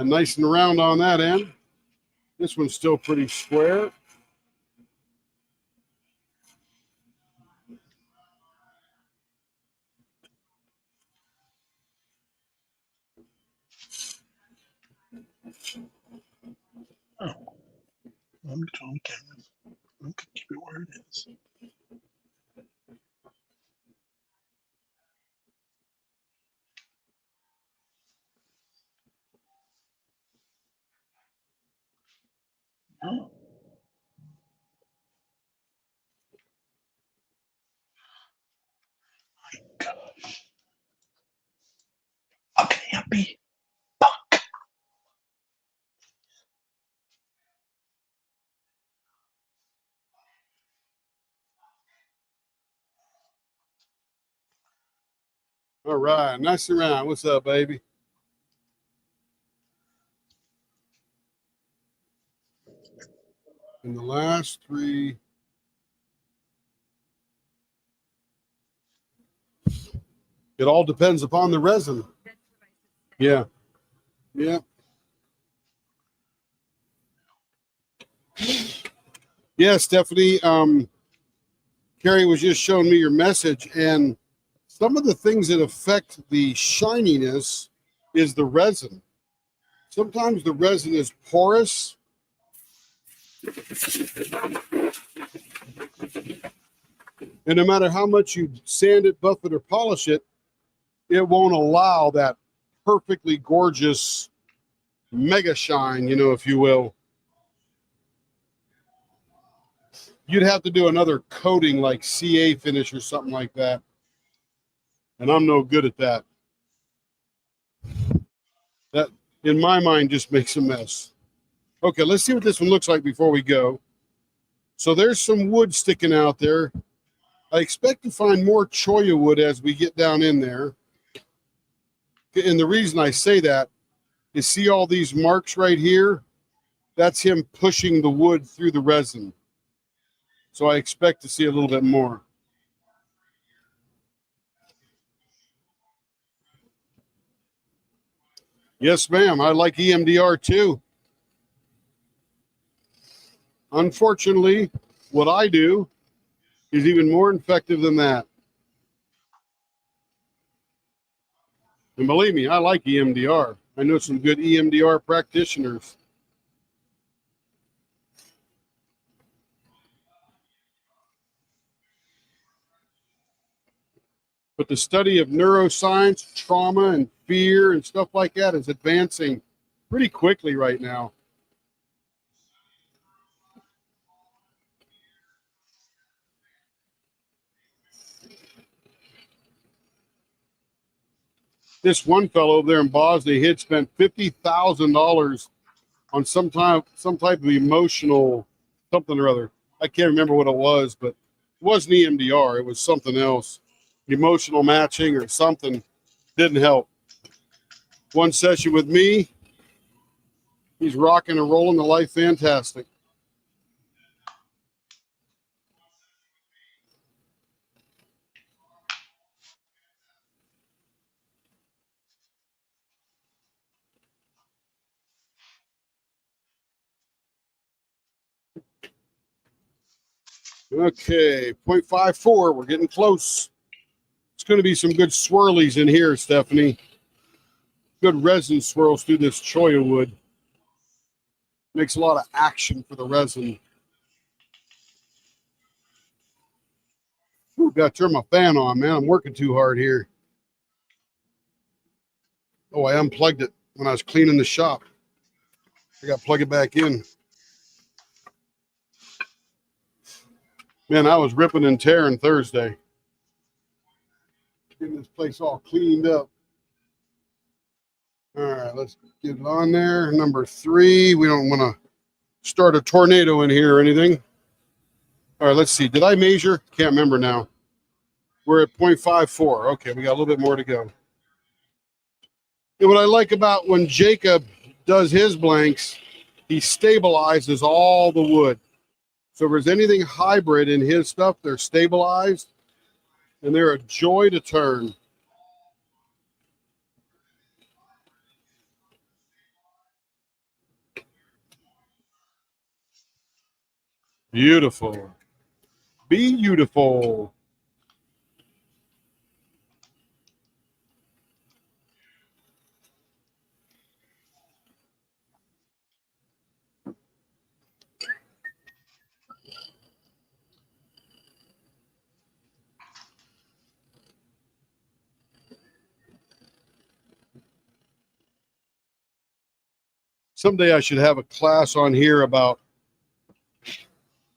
And nice and round on that end. This one's still pretty square. Oh, I'm on camera. I'm gonna keep it where it is. Oh. Gosh. How can I be? Fuck. All right, nice and round. What's up, baby? And the last three. It all depends upon the resin. Yeah. Yeah. Yeah, Stephanie. Carrie was just showing me your message, and some of the things that affect the shininess is the resin. Sometimes the resin is porous. And no matter how much you sand it, buff it, or polish it, it won't allow that perfectly gorgeous mega shine, if you will. You'd have to do another coating like CA finish or something like that. And I'm no good at that. That, in my mind, just makes a mess. Okay, let's see what this one looks like before we go. So there's some wood sticking out there. I expect to find more cholla wood as we get down in there. And the reason I say that is, see all these marks right here? That's him pushing the wood through the resin. So I expect to see a little bit more. Yes, ma'am. I like EMDR too. Unfortunately, what I do is even more effective than that. And believe me, I like EMDR. I know some good EMDR practitioners. But the study of neuroscience, trauma, and fear and stuff like that is advancing pretty quickly right now. This one fellow over there in Bosnia, he had spent $50,000 on some type of emotional something or other. I can't remember what it was, but it wasn't EMDR. It was something else. Emotional matching or something. Didn't help. One session with me, he's rocking and rolling the life fantastic. Okay, 0.54. We're getting close. It's going to be some good swirlies in here, Stephanie. Good resin swirls through this cholla wood. Makes a lot of action for the resin. Ooh, got to turn my fan on, man. I'm working too hard here. Oh, I unplugged it when I was cleaning the shop. I got to plug it back in. Man, I was ripping and tearing Thursday. Getting this place all cleaned up. All right, let's get it on there. Number 3. We don't want to start a tornado in here or anything. All right, let's see. Did I measure? Can't remember now. We're at 0.54. Okay, we got a little bit more to go. And what I like about when Jacob does his blanks, he stabilizes all the wood. So if there's anything hybrid in his stuff, they're stabilized and they're a joy to turn. Beautiful. Beautiful. Someday I should have a class on here about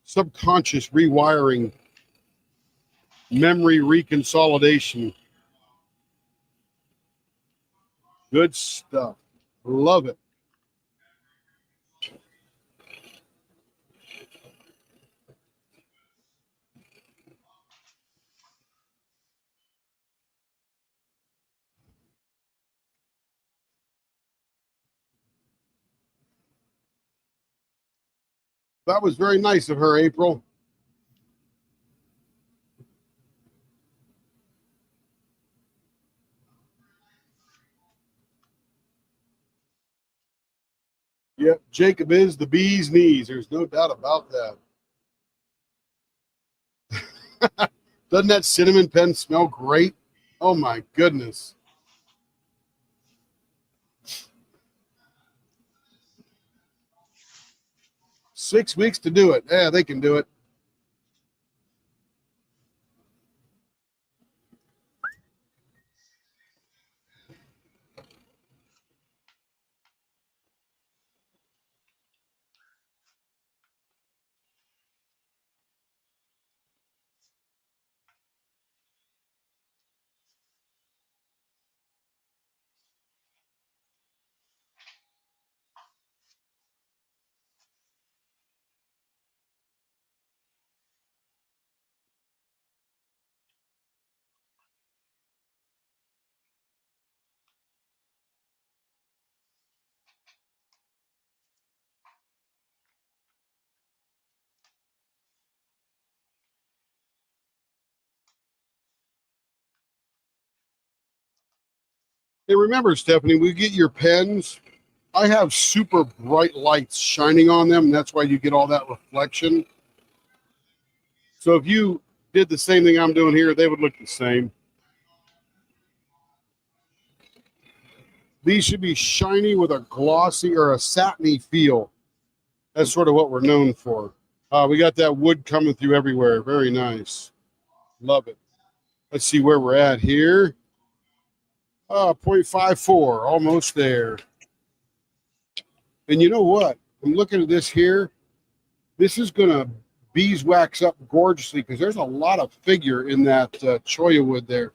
subconscious rewiring, memory reconsolidation. Good stuff. Love it. That was very nice of her, April. Yep, Jacob is the bee's knees. There's no doubt about that. Doesn't that cinnamon pen smell great? Oh my goodness. Six weeks to do it. Yeah, they can do it. Hey, remember, Stephanie, we get your pens. I have super bright lights shining on them, and that's why you get all that reflection. So if you did the same thing I'm doing here, they would look the same. These should be shiny with a glossy or a satiny feel. That's sort of what we're known for. We got that wood coming through everywhere. Very nice. Love it. Let's see where we're at here. 0.54, almost there. And you know what? I'm looking at this here. This is going to beeswax up gorgeously because there's a lot of figure in that cholla wood there.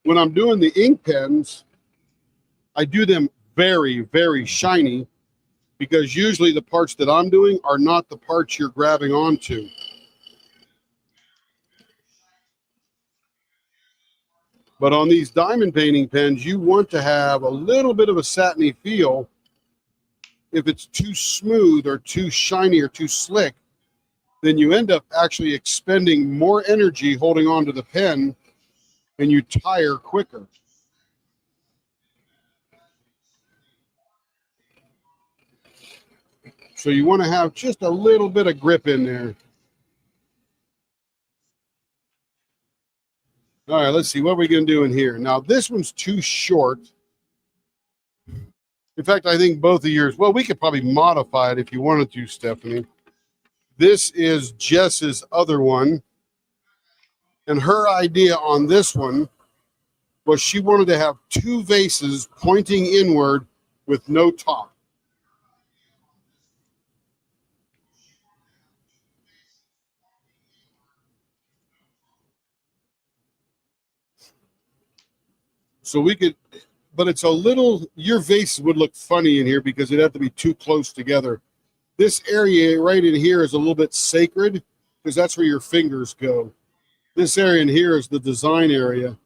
When I'm doing the ink pens, I do them very, very shiny because usually the parts that I'm doing are not the parts you're grabbing onto. But on these diamond painting pens, you want to have a little bit of a satiny feel. If it's too smooth or too shiny or too slick, then you end up actually expending more energy holding on to the pen and you tire quicker. So you want to have just a little bit of grip in there. All right, let's see. What are we going to do in here? Now, this one's too short. In fact, I think both of yours, well, we could probably modify it if you wanted to, Stephanie. This is Jess's other one. And her idea on this one was she wanted to have two vases pointing inward with no top. So we could, but it's a little, your vase would look funny in here because it'd have to be too close together. This area right in here is a little bit sacred because that's where your fingers go. This area in here is the design area.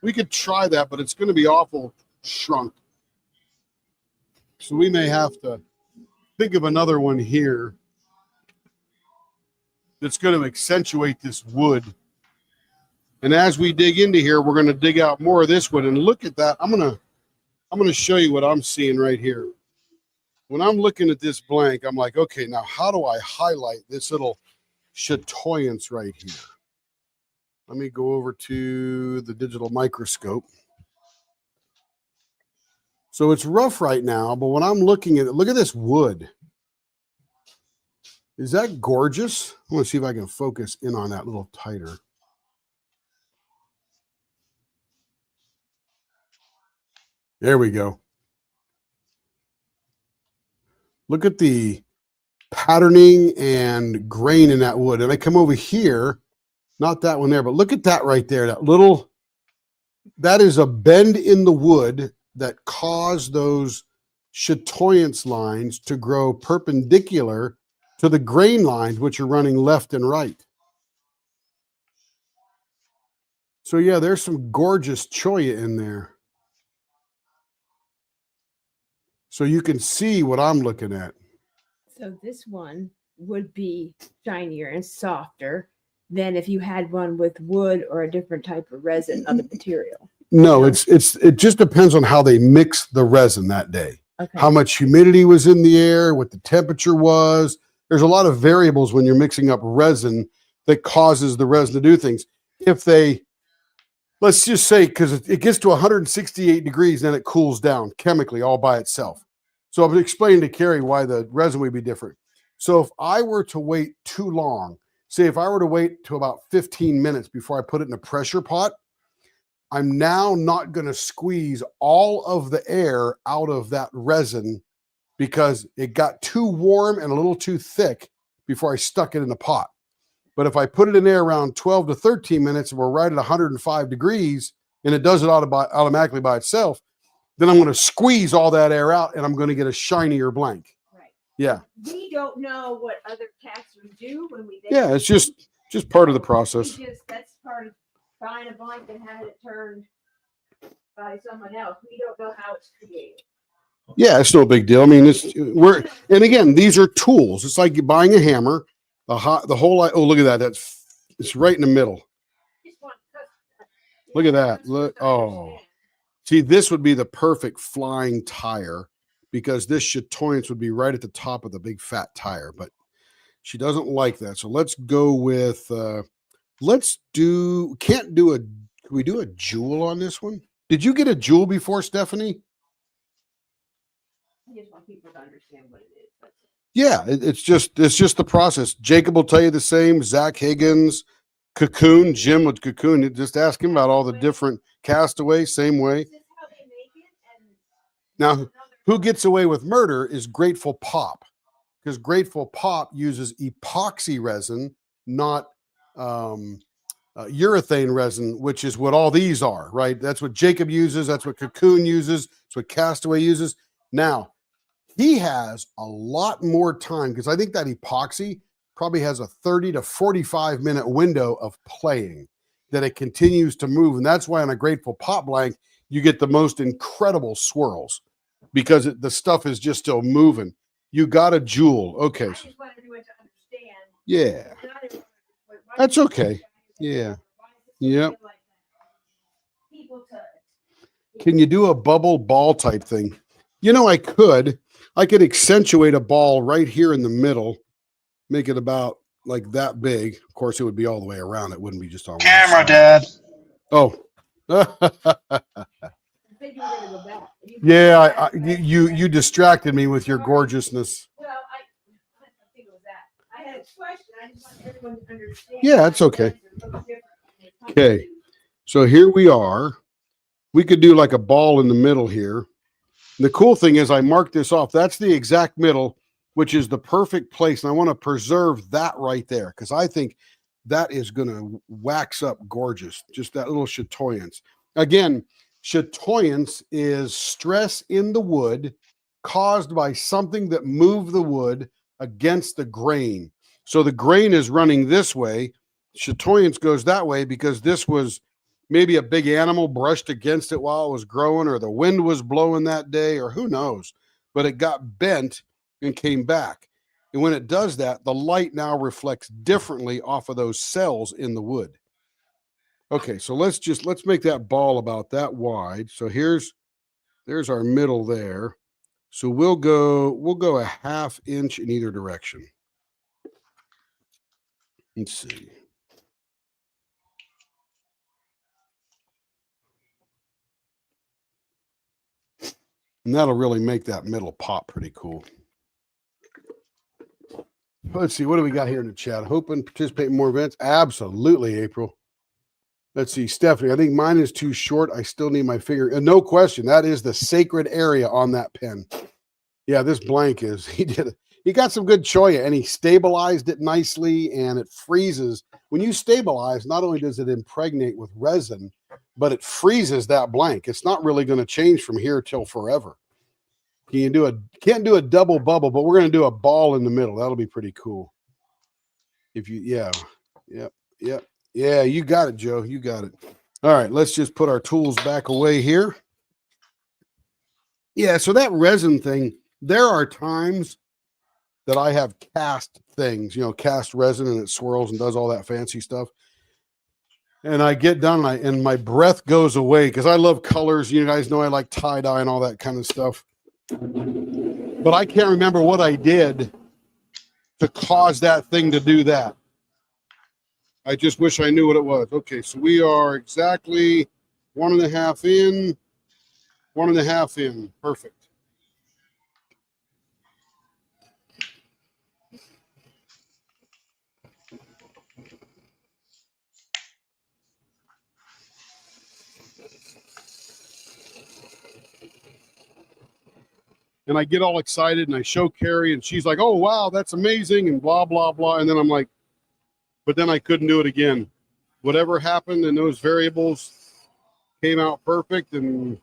We could try that, but it's going to be awful shrunk. So we may have to think of another one here that's going to accentuate this wood. And as we dig into here, we're going to dig out more of this wood and look at that. I'm going to show you what I'm seeing right here. When I'm looking at this blank, I'm like, okay, now how do I highlight this little chatoyance right here? Let me go over to the digital microscope. So it's rough right now, but when I'm looking at it, look at this wood. Is that gorgeous? I want to see if I can focus in on that a little tighter. There we go. Look at the patterning and grain in that wood. And I come over here, not that one there, but look at that right there. That is a bend in the wood that caused those chatoyance lines to grow perpendicular to the grain lines, which are running left and right. So yeah, there's some gorgeous choya in there. So you can see what I'm looking at. So this one would be shinier and softer than if you had one with wood or a different type of resin, other material. No, it just depends on how they mix the resin that day. Okay. How much humidity was in the air, what the temperature was. There's a lot of variables when you're mixing up resin that causes the resin to do things. If they, let's just say, because it gets to 168 degrees, then it cools down chemically all by itself. So I've explained to Carrie why the resin would be different. So if I were to wait too long, say if I were to wait to about 15 minutes before I put it in a pressure pot, I'm now not going to squeeze all of the air out of that resin because it got too warm and a little too thick before I stuck it in the pot. But if I put it in there around 12 to 13 minutes and we're right at 105 degrees and it does it automatically by itself, then I'm going to squeeze all that air out and I'm going to get a shinier blank. Right. Yeah. We don't know what other casters do when we. Yeah, it's just part of the process. That's part of buying a blank and having it turned by someone else. We don't know how it's created. Yeah, it's no big deal. I mean, and again, these are tools. It's like buying a hammer, the whole. Oh, look at that. It's right in the middle. Look at that. Look. Oh. See, this would be the perfect flying tire because this chatoyance would be right at the top of the big fat tire, but she doesn't like that. So let's go with, can we do a jewel on this one? Did you get a jewel before, Stephanie? I just want people to understand what it is. Yeah, it's just the process. Jacob will tell you the same. Zach Higgins, Cocoon, Jim with Cocoon. Just ask him about all the different Castaway, same way. Now, who gets away with murder is Grateful Pop, because Grateful Pop uses epoxy resin, not urethane resin, which is what all these are, right? That's what Jacob uses. That's what Cocoon uses. That's what Castaway uses. Now, he has a lot more time because I think that epoxy probably has a 30 to 45 minute window of playing that it continues to move. And that's why on a Grateful Pop blank, you get the most incredible swirls because the stuff is just still moving. You got a jewel. Okay. I just want everyone to understand. Yeah. That's okay. Yeah. Yep. Can you do a bubble ball type thing? You know, I could accentuate a ball right here in the middle, make it about like that big. Of course, it would be all the way around. It wouldn't be just on Camera, one side. Dad. Oh. Yeah, you distracted me with your gorgeousness. Well, I think it was that. I had a question. I just want everyone to understand. Yeah, it's okay. Okay. So here we are. We could do like a ball in the middle here. The cool thing is I marked this off. That's the exact middle, which is the perfect place. And I want to preserve that right there because I think that is going to wax up gorgeous. Just that little chatoyance. Again, chatoyance is stress in the wood caused by something that moved the wood against the grain. So the grain is running this way. Chatoyance goes that way because this was maybe a big animal brushed against it while it was growing, or the wind was blowing that day, or who knows, but it got bent and came back. And when it does that, the light now reflects differently off of those cells in the wood. Okay, so let's make that ball about that wide. So there's our middle there. So we'll go a half inch in either direction. Let's see. And that'll really make that middle pop pretty cool. Let's see, what do we got here in the chat? Hoping to participate in more events? Absolutely, April. Let's see, Stephanie, I think mine is too short. I still need my finger. And no question, that is the sacred area on that pen. Yeah, this blank is. He got some good choya, and he stabilized it nicely, and it freezes. When you stabilize, not only does it impregnate with resin, but it freezes that blank. It's not really going to change from here till forever. Can't do a double bubble, but we're going to do a ball in the middle. That'll be pretty cool. Yeah, you got it, Joe. You got it. All right, let's just put our tools back away here. Yeah, so that resin thing, there are times that I have cast things, cast resin, and it swirls and does all that fancy stuff. And I get done and my breath goes away because I love colors. You guys know I like tie-dye and all that kind of stuff. But I can't remember what I did to cause that thing to do that. I just wish I knew what it was. Okay, so we are exactly 1.5 in, 1.5 in. Perfect. And I get all excited and I show Carrie and she's like, oh, wow, that's amazing and blah, blah, blah. And then I'm like, but then I couldn't do it again. Whatever happened in those variables came out perfect. And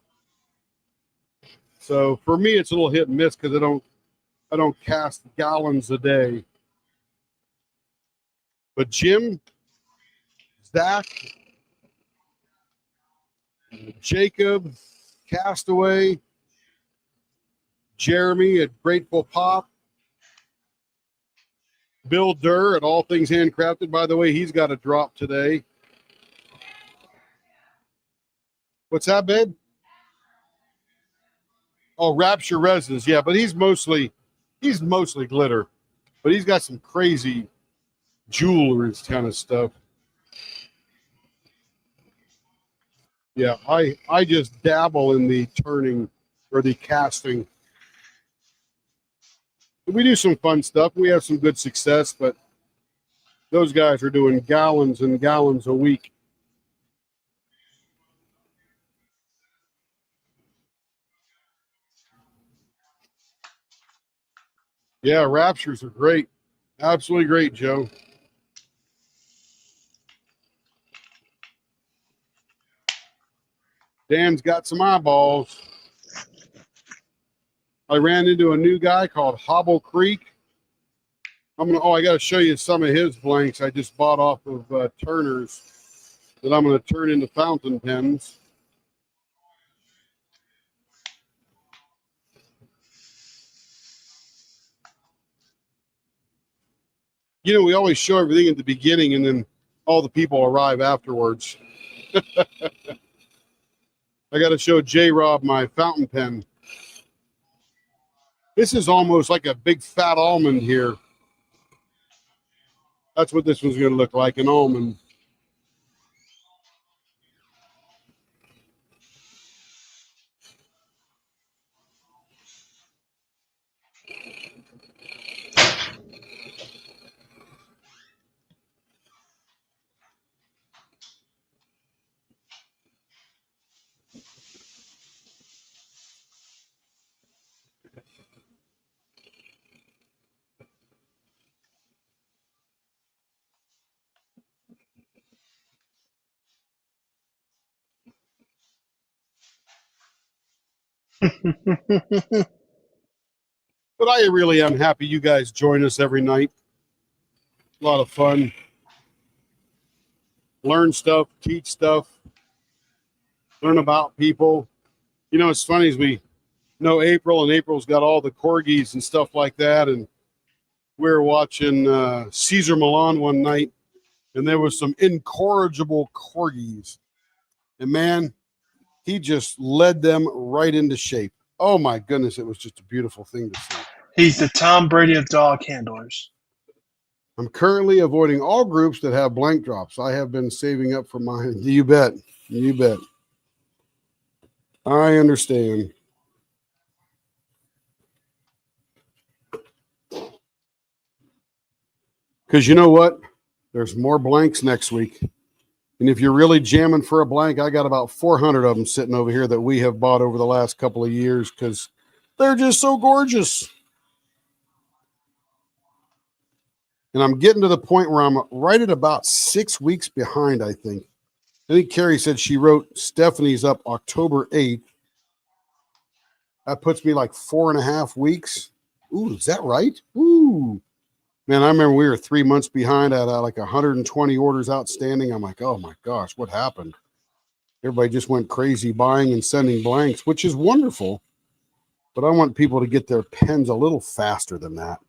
so for me, it's a little hit and miss because I don't cast gallons a day. But Jim, Zach, Jacob, Castaway, Jeremy at Grateful Pop, Bill Durr at All Things Handcrafted. By the way, he's got a drop today. What's that, babe? Oh, Rapture Resins. Yeah, but he's mostly glitter. But he's got some crazy jewelry kind of stuff. Yeah, I just dabble in the turning or the casting. We do some fun stuff. We have some good success, but those guys are doing gallons and gallons a week. Yeah, Raptures are great. Absolutely great, Joe. Dan's got some eyeballs. I ran into a new guy called Hobble Creek. I got to show you some of his blanks I just bought off of Turner's that I'm going to turn into fountain pens. We always show everything at the beginning and then all the people arrive afterwards. I got to show J-Rob my fountain pen. This is almost like a big fat almond here. That's what this one's going to look like, an almond. But I really am happy you guys join us every night. A lot of fun. Learn stuff, teach stuff, learn about people. It's funny is we know April, and April's got all the corgis and stuff like that. And we were watching Caesar Milan one night, and there was some incorrigible corgis. And man, he just led them right into shape. Oh my goodness, it was just a beautiful thing to see. He's the Tom Brady of dog handlers. I'm currently avoiding all groups that have blank drops. I have been saving up for mine. You bet. You bet. I understand. Because you know what? There's more blanks next week. And if you're really jamming for a blank, I got about 400 of them sitting over here that we have bought over the last couple of years because they're just so gorgeous. And I'm getting to the point where I'm right at about 6 weeks behind, I think. I think Carrie said she wrote Stephanie's up October 8th. That puts me like 4.5 weeks. Ooh, is that right? Ooh. Man, I remember we were 3 months behind. I had like 120 orders outstanding. I'm like, oh my gosh, what happened? Everybody just went crazy buying and sending blanks, which is wonderful. But I want people to get their pens a little faster than that.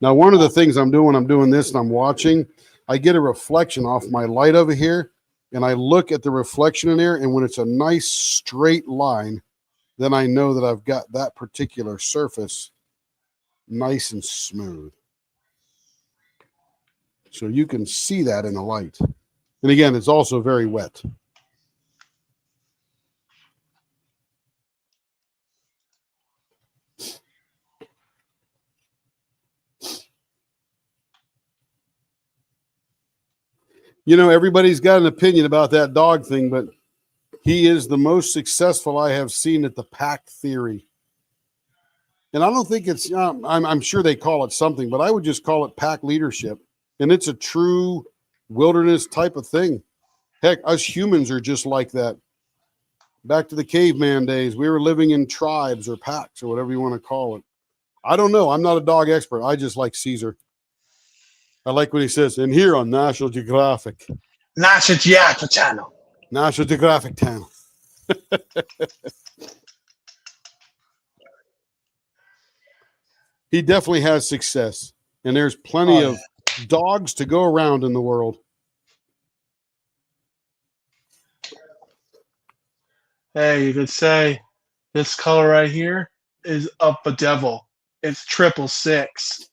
Now, one of the things I'm doing when I'm doing this and I'm watching, I get a reflection off my light over here, and I look at the reflection in there, and when it's a nice straight line, then I know that I've got that particular surface nice and smooth. So you can see that in the light. And again, it's also very wet. You know, everybody's got an opinion about that dog thing, but he is the most successful I have seen at the pack theory. And I don't think it's, I'm sure they call it something, but I would just call it pack leadership. And it's a true wilderness type of thing. Heck, us humans are just like that. Back to the caveman days, we were living in tribes or packs or whatever you want to call it. I don't know. I'm not a dog expert. I just like Caesar. I like what he says. And here on National Geographic. National Geographic Channel. National Geographic Channel. He definitely has success. And there's plenty of dogs to go around in the world. Hey, you could say this color right here is up a devil. It's 666.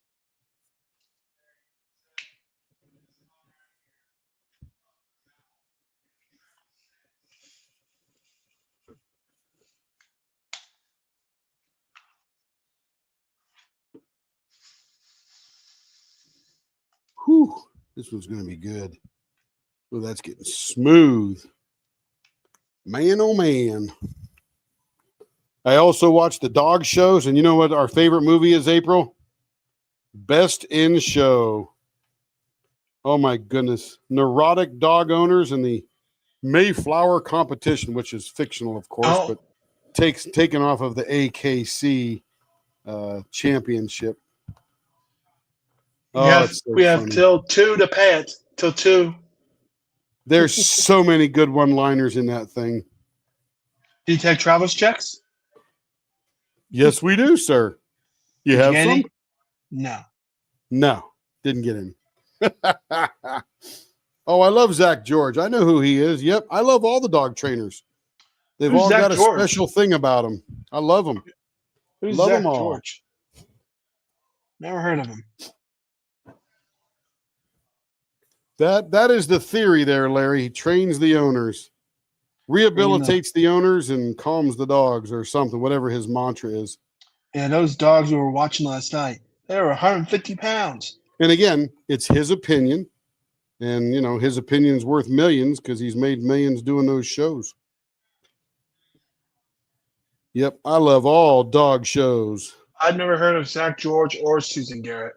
Whew, this one's going to be good. Oh, that's getting smooth. Man, oh man. I also watch the dog shows, and you know what our favorite movie is, April? Best in Show. Oh my goodness. Neurotic dog owners in the Mayflower competition, which is fictional, of course, but taken off of the AKC championship. We have till 2 to pay it. Till 2. There's so many good one-liners in that thing. Do you take travelers checks? Yes, we do, sir. You have some? Any? No. No, didn't get any. Oh, I love Zach George. I know who he is. Yep, I love all the dog trainers. They've all got a special thing about them. I love them. Who's love Zach them all. George? Never heard of him. That is the theory there, Larry. He trains the owners, rehabilitates the owners, and calms the dogs or something, whatever his mantra is. Yeah, those dogs we were watching last night, they were 150 pounds. And again, it's his opinion. And, you know, his opinion's worth millions because he's made millions doing those shows. Yep, I love all dog shows. I've never heard of Zach George or Susan Garrett.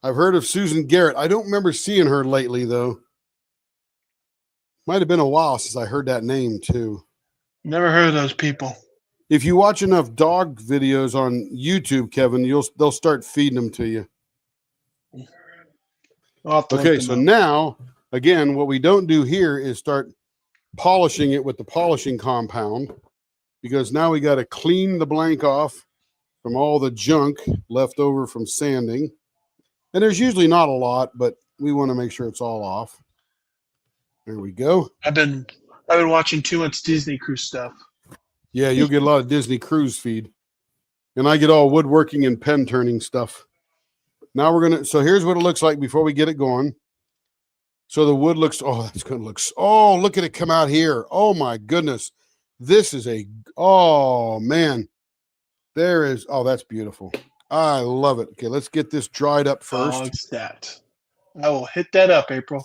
I've heard of Susan Garrett. I don't remember seeing her lately, though. Might have been a while since I heard that name, too. Never heard of those people. If you watch enough dog videos on YouTube, Kevin, they'll start feeding them to you. Okay, so now, again, what we don't do here is start polishing it with the polishing compound. because now we got to clean the blank off from all the junk left over from sanding. And there's usually not a lot, but we want to make sure it's all off. There we go. I've been watching too much Disney Cruise stuff. Yeah, you'll get a lot of Disney Cruise feed. And I get all woodworking and pen turning stuff. Now we're going to, so here's what it looks like before we get it going. So the wood looks, oh, that's going to look, oh, look at it come out here. Oh my goodness. This is a, oh man. There is, oh, that's beautiful. I love it. Okay, let's get this dried up first. Dog's that. I will hit that up, April.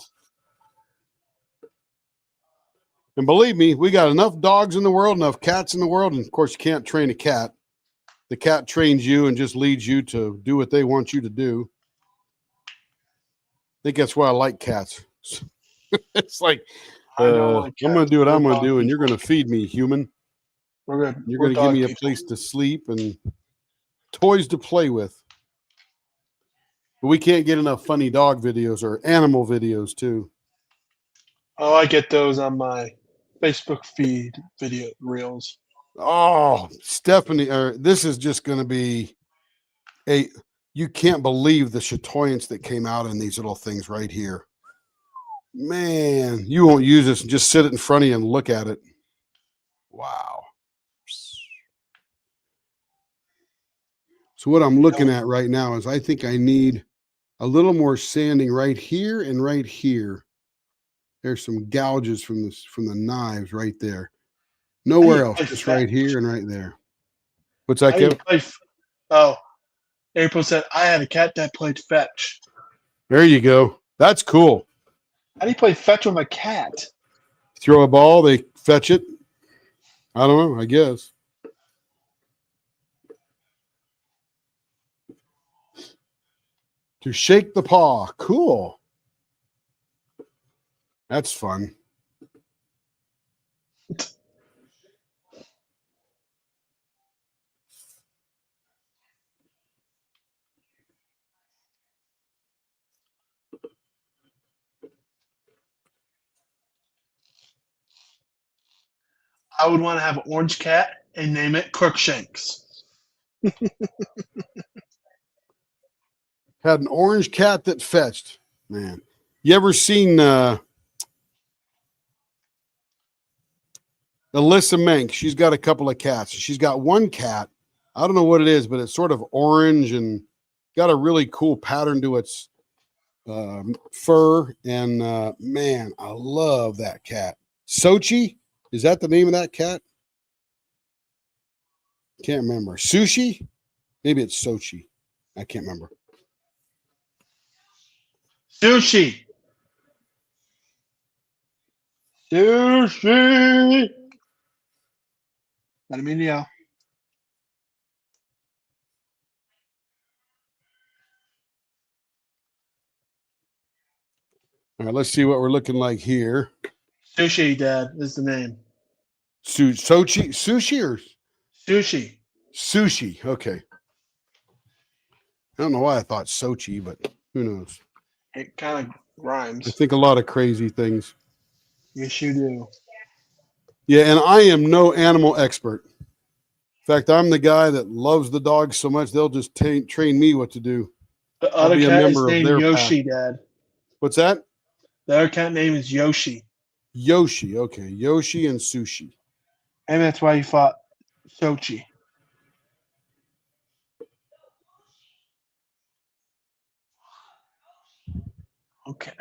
And believe me, we got enough dogs in the world, enough cats in the world. And of course, you can't train a cat. The cat trains you and just leads you to do what they want you to do. I think that's why I like cats. It's like, I don't like I'm going to do what cats. I'm We're going to do, dog and you're going to feed me, human. We're good. You're We're going to give dog me a people. place to sleep and toys to play with. But we can't get enough funny dog videos or animal videos, too. Oh, I get those on my Facebook feed video reels. Oh, Stephanie, this is just going to be you can't believe the chatoyance that came out in these little things right here. Man, you won't use this and just sit it in front of you and look at it. Wow. So what I'm looking at right now is I think I need a little more sanding right here and right here. There's some gouges from the knives right there. Nowhere else, just right here and right there. What's that, Kevin? Oh, April said, I had a cat that played fetch. There you go. That's cool. How do you play fetch with a cat? Throw a ball, they fetch it. I don't know, I guess. To shake the paw. Cool. That's fun. I would want to have an orange cat and name it Crookshanks. Had an orange cat that fetched. Man. You ever seen Alyssa Menk? She's got a couple of cats. She's got one cat. I don't know what it is, but it's sort of orange and got a really cool pattern to its fur. And man, I love that cat. Sochi? Is that the name of that cat? Can't remember. Sushi? Maybe it's Sochi. I can't remember. Sushi. Sushi. Let me know. All right, let's see what we're looking like here. Sushi, Dad, is the name. Sochi? Sushi or? Sushi. Sushi. Okay. I don't know why I thought Sochi, but who knows? It kind of rhymes. I think a lot of crazy things. Yes, you do. Yeah, and I am no animal expert. In fact, I'm the guy that loves the dogs so much they'll just train me what to do. The I'll other be a cat is member of named their Yoshi, pack. Dad. What's that? The other cat name is Yoshi. Yoshi. Okay, Yoshi and Sushi. And that's why he fought Sochi. Okay.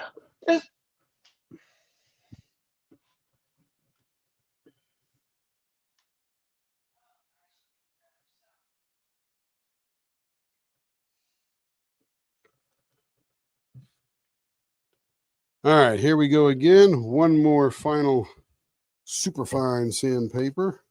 All right, here we go again. One more final superfine sandpaper.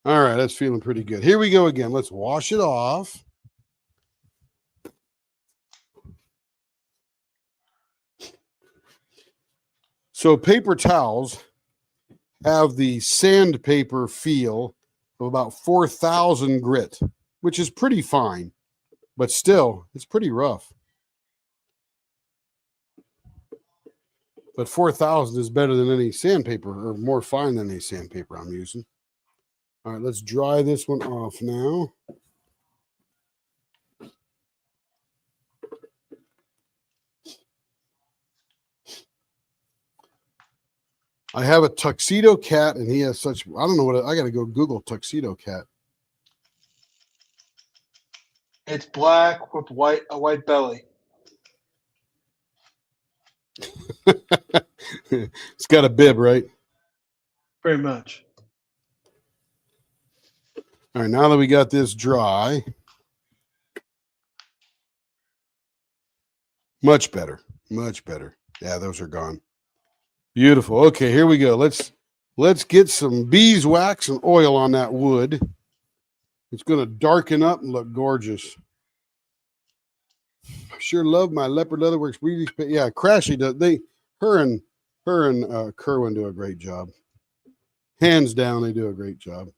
All right, that's feeling pretty good. Here we go again. Let's wash it off. So paper towels have the sandpaper feel of about 4,000 grit, which is pretty fine, but still, it's pretty rough. But 4,000 is better than any sandpaper, or more fine than any sandpaper I'm using. All right, let's dry this one off now. I have a tuxedo cat, and he has such, I don't know what, I got to go Google tuxedo cat. It's black with a white belly. It's got a bib, right? Pretty much. All right, now that we got this dry, much better, much better. Yeah, those are gone. Beautiful. Okay, here we go. Let's get some beeswax and oil on that wood. It's going to darken up and look gorgeous. I sure love my leopard leatherworks. Yeah, Crashly does. Her and Kerwin do a great job. Hands down, they do a great job.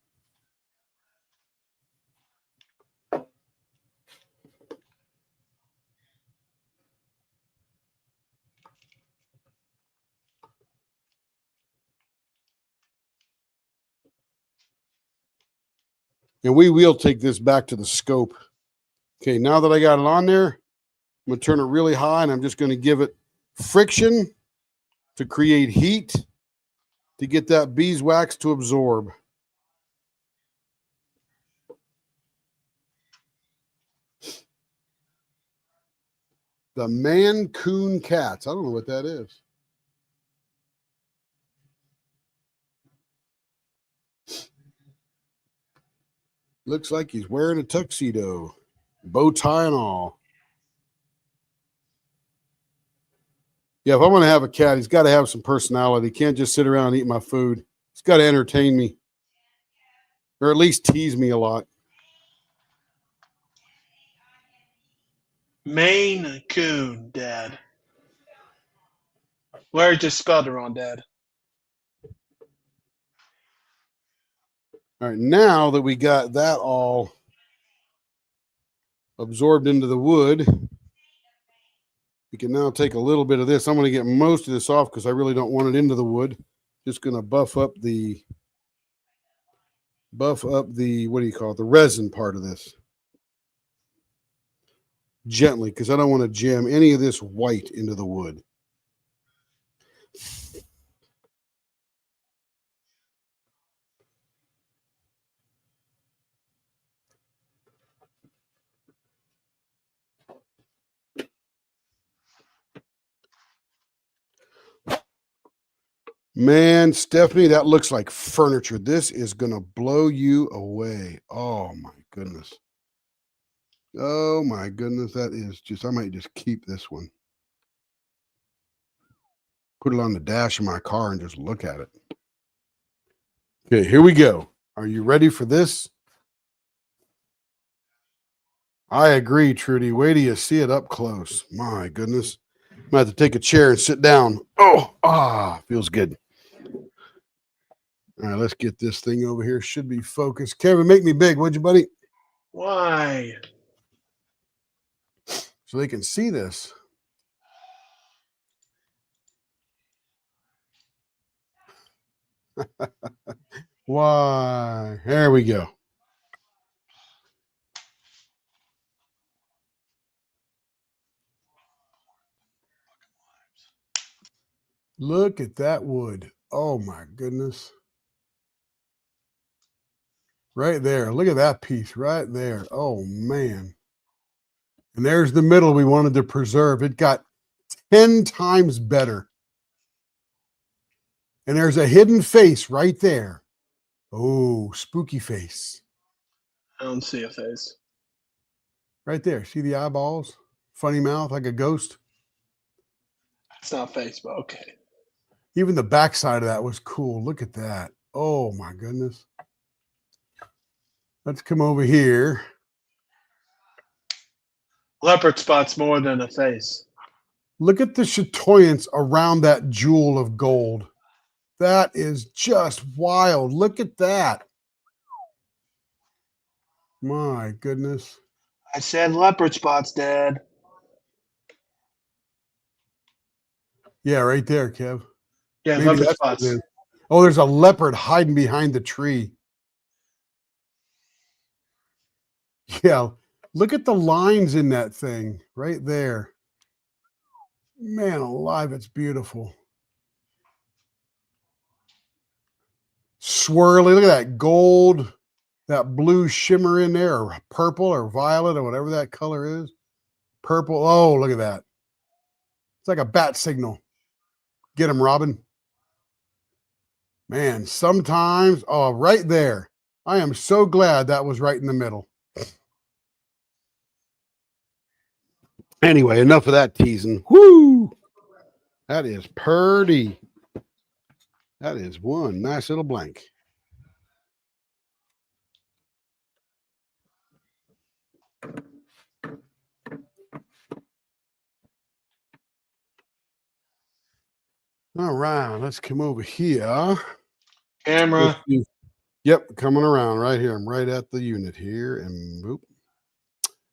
And we will take this back to the scope. Okay, now that I got it on there, I'm going to turn it really high, and I'm just going to give it friction to create heat to get that beeswax to absorb. The Mancoon cats. I don't know what that is. Looks like he's wearing a tuxedo, bow tie and all. Yeah, if I'm going to have a cat, he's got to have some personality. He can't just sit around and eat my food. He's got to entertain me, or at least tease me a lot. Maine Coon, Dad. Larry just spelled it wrong, Dad. All right, now that we got that all absorbed into the wood, we can now take a little bit of this. I'm going to get most of this off because I really don't want it into the wood. Just going to buff up the, what do you call it? The resin part of this. Gently, because I don't want to jam any of this white into the wood. Man, Stephanie, that looks like furniture. This is going to blow you away. Oh, my goodness. Oh, my goodness. That is just, I might just keep this one. Put it on the dash of my car and just look at it. Okay, here we go. Are you ready for this? I agree, Trudy. Wait till you see it up close. My goodness. I'm going to have to take a chair and sit down. Oh, feels good. All right, let's get this thing over here. Should be focused. Kevin, make me big, would you, buddy? Why? So they can see this. Why? There we go. Look at that wood. Oh, my goodness. Right there. Look at that piece right there. Oh, man. And there's the middle we wanted to preserve. It got 10 times better. And there's a hidden face right there. Oh, spooky face. I don't see a face. Right there. See the eyeballs? Funny mouth like a ghost. It's not a face, but okay. Even the backside of that was cool. Look at that. Oh, my goodness. Let's come over here. Leopard spot's more than a face. Look at the chatoyance around that jewel of gold. That is just wild. Look at that. My goodness. I said leopard spots, Dad. Yeah, right there, Kev. Yeah, Maybe leopard that's what it spots. is. Oh, there's a leopard hiding behind the tree. Yeah, look at the lines in that thing right there. Man alive, it's beautiful. Swirly, look at that gold, that blue shimmer in there, or purple or violet or whatever that color is. Purple. Oh, look at that. It's like a bat signal. Get him, Robin. Man, sometimes, oh, right there. I am so glad that was right in the middle. Anyway, enough of that teasing. Whoo! That is purty. That is one nice little blank. All right, let's come over here. Let's Camera. see. Yep, coming around right here. I'm right at the unit here, and boop.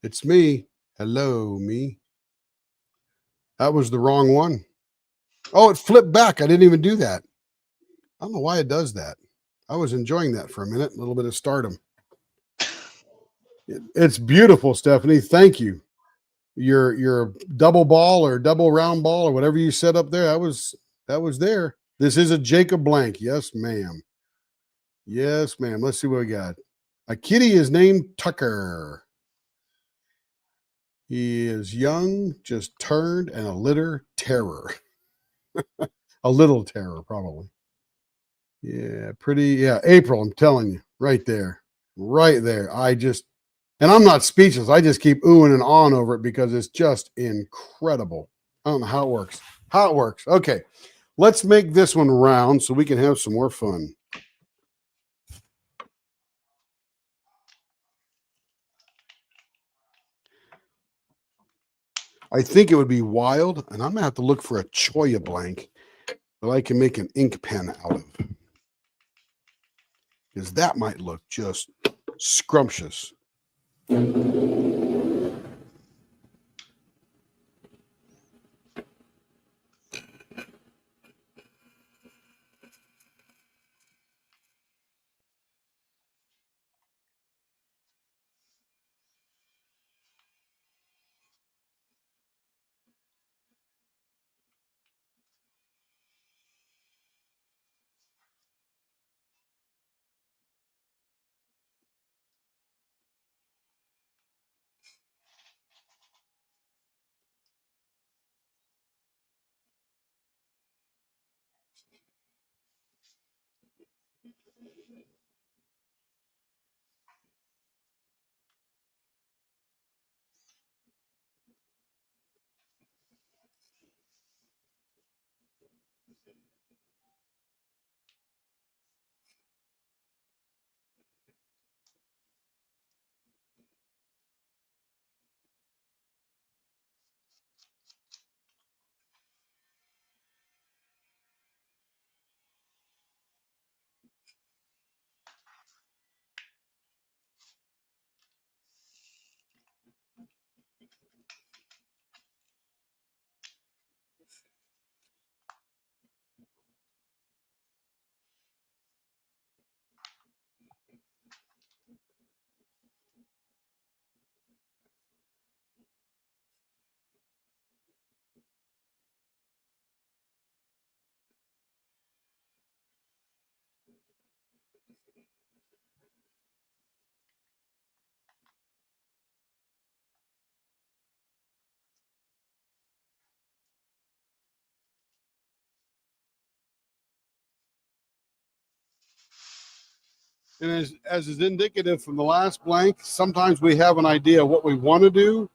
It's me. Hello, me. That was the wrong one. Oh, it flipped back. I didn't even do that. I don't know why it does that. I was enjoying that for a minute. A little bit of stardom. It's beautiful, Stephanie. Thank you. Your double ball or double round ball or whatever you set up there. That was there. This is a Jacob blank. Yes, ma'am. Yes, ma'am. Let's see what we got. A kitty is named Tucker. He is young, just turned, and a litter terror. A little terror, probably. Yeah, pretty. Yeah, April, I'm telling you, right there. Right there. And I'm not speechless. I just keep oohing and on over it because it's just incredible. I don't know how it works. How it works. Okay, let's make this one round so we can have some more fun. I think it would be wild, and I'm going to have to look for a Choya blank that I can make an ink pen out of. Because that might look just scrumptious. And as is indicative from the last blank, sometimes we have an idea of what we want to do,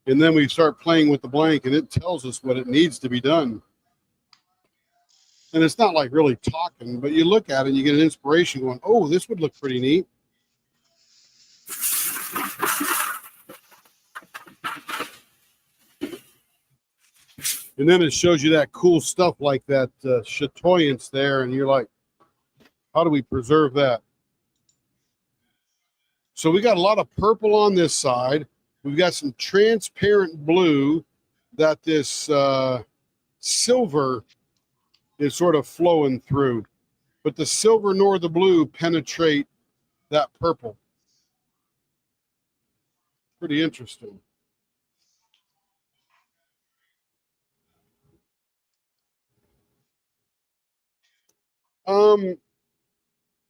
and then we start playing with the blank, and it tells us what it needs to be done. And it's not like really talking, but you look at it and you get an inspiration going, oh, this would look pretty neat. And then it shows you that cool stuff like that chatoyance there, and you're like, how do we preserve that? So we got a lot of purple on this side. We've got some transparent blue that this silver is sort of flowing through. But the silver nor the blue penetrate that purple. Pretty interesting.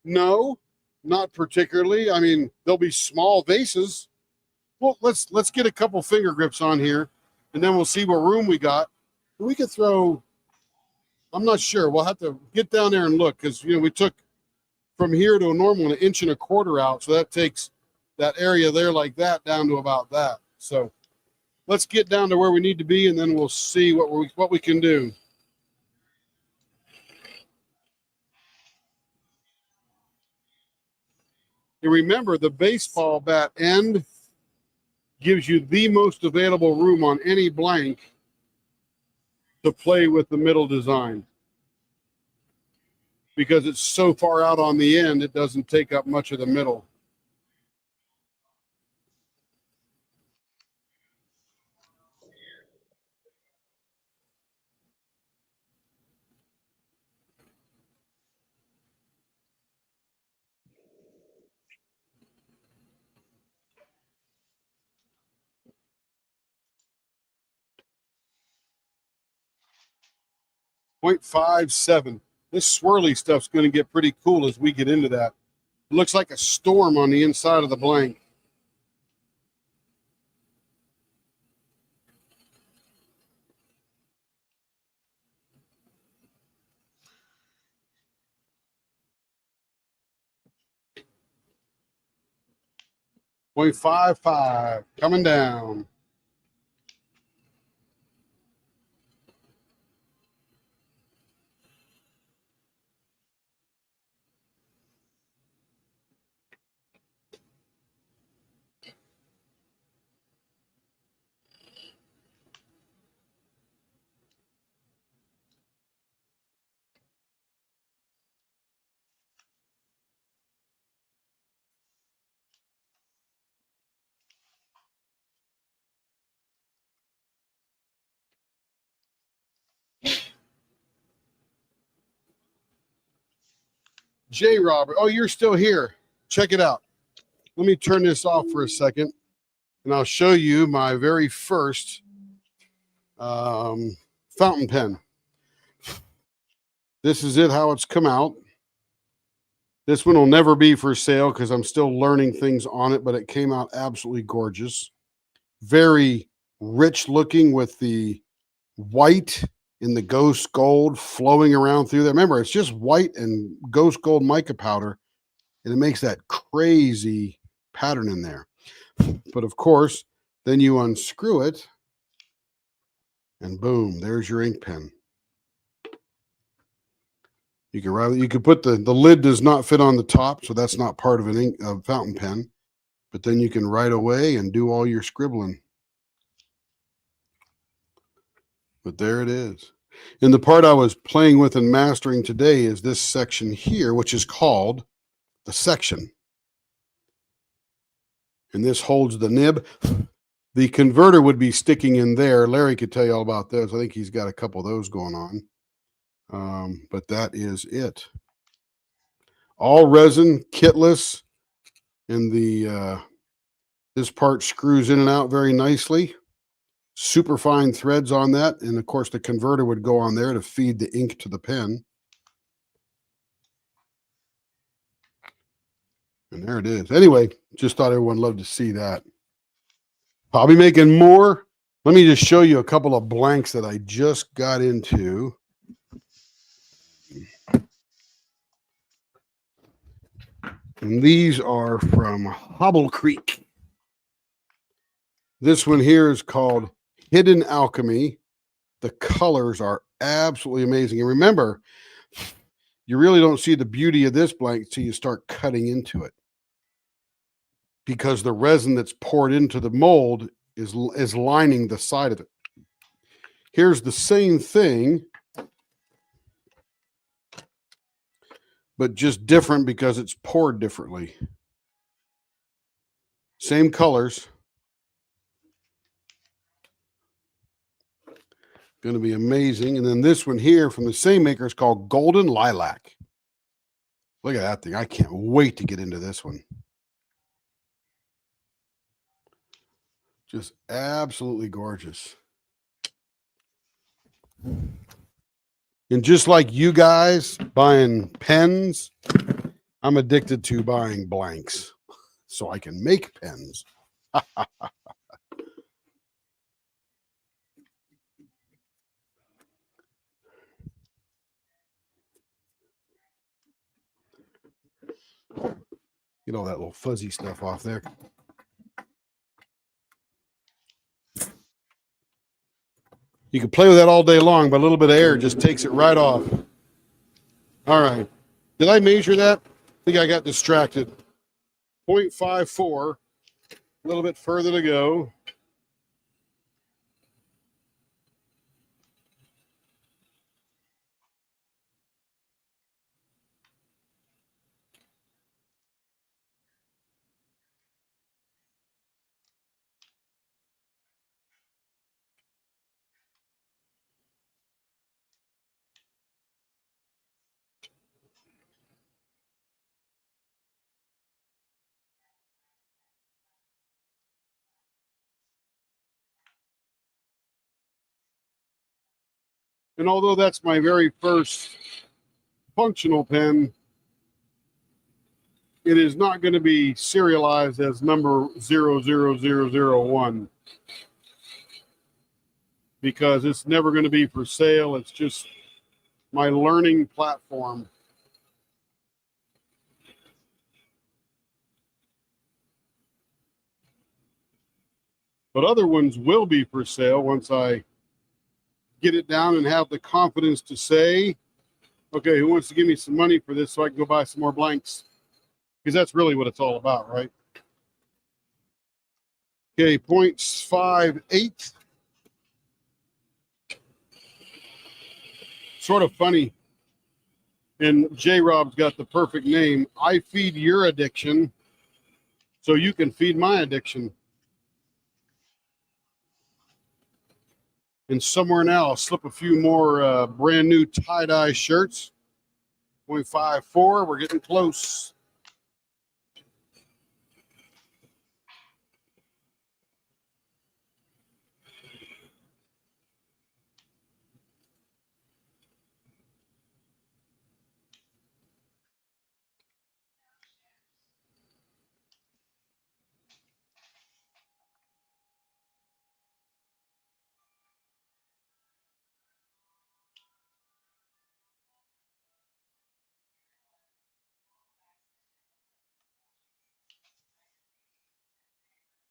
No, not particularly. I mean, there'll be small vases. Well, let's get a couple finger grips on here, and then we'll see what room we got. We could throw. I'm not sure. We'll have to get down there and look because we took from here to a normal 1.25 inches out, so that takes that area there like that down to about that. So let's get down to where we need to be, and then we'll see what we can do. And remember, the baseball bat end gives you the most available room on any blank to play with the middle design. Because it's so far out on the end, it doesn't take up much of the middle. .57. This swirly stuff's going to get pretty cool as we get into that. It looks like a storm on the inside of the blank. .55 coming down. J. Robert, oh, you're still here. Check it out. Let me turn this off for a second, and I'll show you my very first fountain pen. This is it, how it's come out. This one will never be for sale because I'm still learning things on it, but it came out absolutely gorgeous. Very rich looking with the white in the ghost gold flowing around through there. Remember, it's just white and ghost gold mica powder, and it makes that crazy pattern in there. But of course, then you unscrew it, and boom, there's your ink pen. You could put the lid does not fit on the top, so that's not part of a fountain pen. But then you can write away and do all your scribbling. But there it is. And the part I was playing with and mastering today is this section here, which is called the section. And this holds the nib. The converter would be sticking in there. Larry could tell you all about those. I think he's got a couple of those going on. But that is it. All resin, kitless, and the this part screws in and out very nicely. Super fine threads on that, and of course the converter would go on there to feed the ink to the pen. And there it is. Anyway, just thought everyone loved to see that. I'll be making more. Let me just show you a couple of blanks that I just got into. And these are from Hobble Creek. This one here is called Hidden Alchemy. The colors are absolutely amazing. And remember, you really don't see the beauty of this blank until you start cutting into it, because the resin that's poured into the mold is lining the side of it. Here's the same thing, but just different because it's poured differently. Same colors. Going to be amazing. And then this one here from the same maker is called Golden Lilac. Look at that thing. I can't wait to get into this one. Just absolutely gorgeous. And just like you guys buying pens, I'm addicted to buying blanks so I can make pens. Get all that little fuzzy stuff off there. You can play with that all day long, but a little bit of air just takes it right off. All right. Did I measure that? I think I got distracted. 0.54. A little bit further to go. And although that's my very first functional pen, it is not going to be serialized as number 00001 because it's never going to be for sale. It's just my learning platform. But other ones will be for sale once I get it down and have the confidence to say, okay, who wants to give me some money for this so I can go buy some more blanks? Because that's really what it's all about, right? Okay, 0.58. Sort of funny. And J-Rob's got the perfect name. I feed your addiction so you can feed my addiction. And somewhere now, I'll slip a few more brand new tie-dye shirts. 0.54, we're getting close.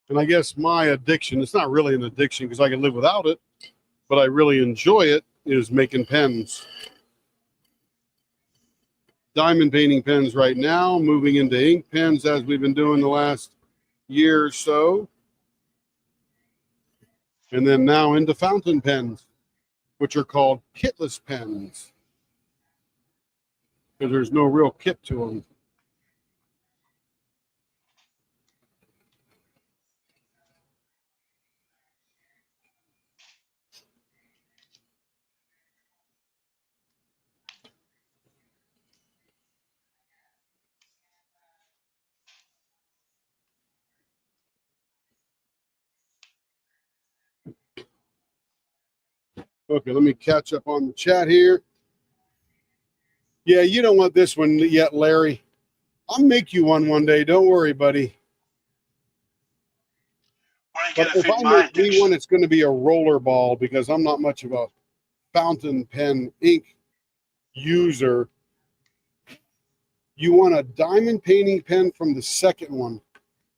And I guess my addiction, it's not really an addiction because I can live without it, but I really enjoy it, is making pens. Diamond painting pens right now, moving into ink pens as we've been doing the last year or so. And then now into fountain pens, which are called kitless pens, because there's no real kit to them. Okay, let me catch up on the chat here. Yeah, you don't want this one yet, Larry. I'll make you one day. Don't worry, buddy. But if I make me one, it's going to be a roller ball because I'm not much of a fountain pen ink user. You want a diamond painting pen from the second one.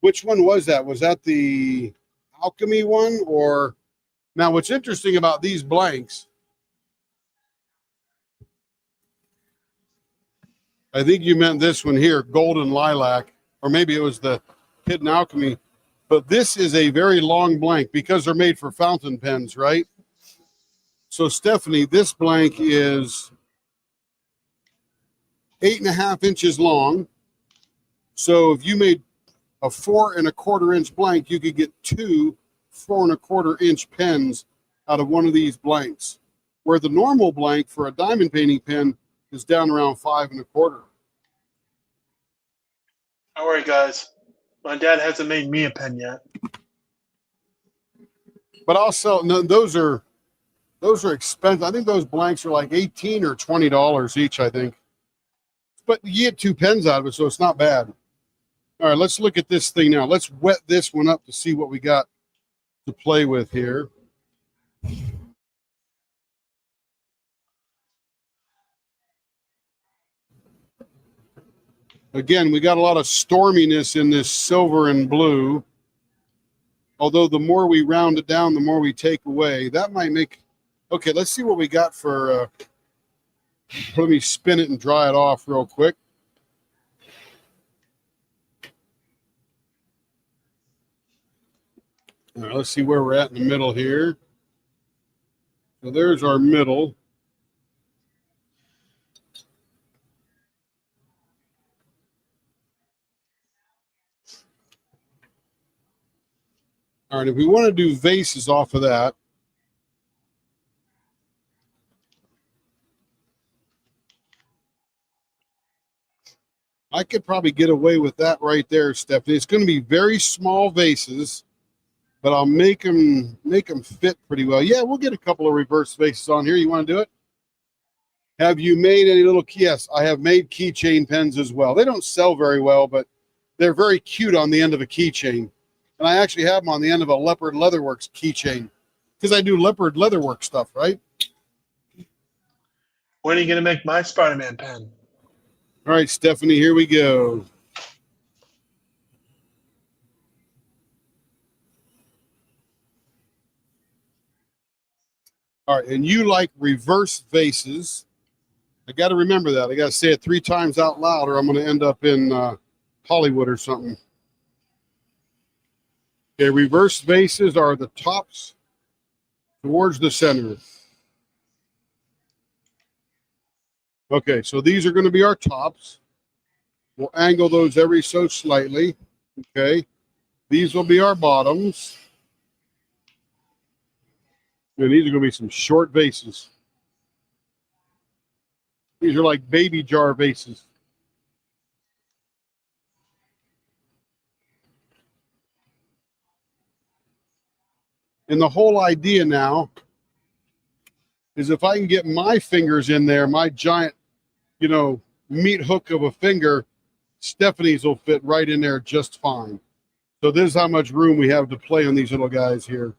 Which one was that? Was that the alchemy one? Or now what's interesting about these blanks, I think you meant this one here, Golden Lilac, or maybe it was the Hidden Alchemy. But this is a very long blank because they're made for fountain pens, right? So Stephanie, this blank is 8.5 inches long. So if you made a 4¼ inch blank, you could get 2 4¼ inch pens out of one of these blanks, where the normal blank for a diamond painting pen is down around 5¼ Don't worry, guys. My dad hasn't made me a pen yet. But I'll sell. No, those are expensive. I think those blanks are like $18 or $20 each, I think. But you get 2 pens out of it, so it's not bad. All right, let's look at this thing now. Let's wet this one up to see what we got to play with here. Again, we got a lot of storminess in this silver and blue. Although the more we round it down, the more we take away. That might make... Okay, let's see what we got for... let me spin it and dry it off real quick. All right, let's see where we're at in the middle here. So there's our middle. All right, if we want to do vases off of that, I could probably get away with that right there, Stephanie. It's going to be very small vases, but I'll make them fit pretty well. Yeah, we'll get a couple of reverse vases on here. You want to do it? Have you made any little... Yes, I have made keychain pens as well. They don't sell very well, but they're very cute on the end of a keychain. And I actually have them on the end of a Leopard Leatherworks keychain because I do Leopard Leatherwork stuff, right? When are you going to make my Spider-Man pen? All right, Stephanie, here we go. All right, and you like reverse vases. I got to remember that. I got to say it 3 times out loud or I'm going to end up in Hollywood or something. Okay, reverse vases are the tops towards the center. Okay, so these are going to be our tops. We'll angle those every so slightly. Okay, these will be our bottoms. And these are going to be some short vases. These are like baby jar vases. And the whole idea now is if I can get my fingers in there, my giant, meat hook of a finger, Stephanie's will fit right in there just fine. So this is how much room we have to play on these little guys here.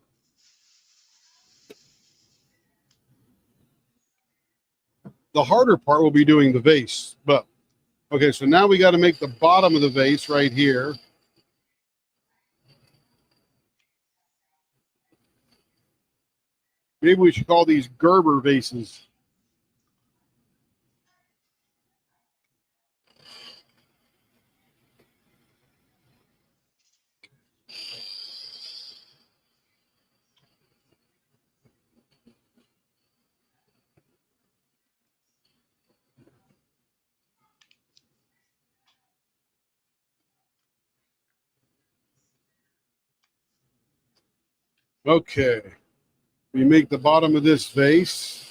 The harder part will be doing the vase. But, okay, so now we got to make the bottom of the vase right here. Maybe we should call these Gerber vases. Okay. We make the bottom of this vase.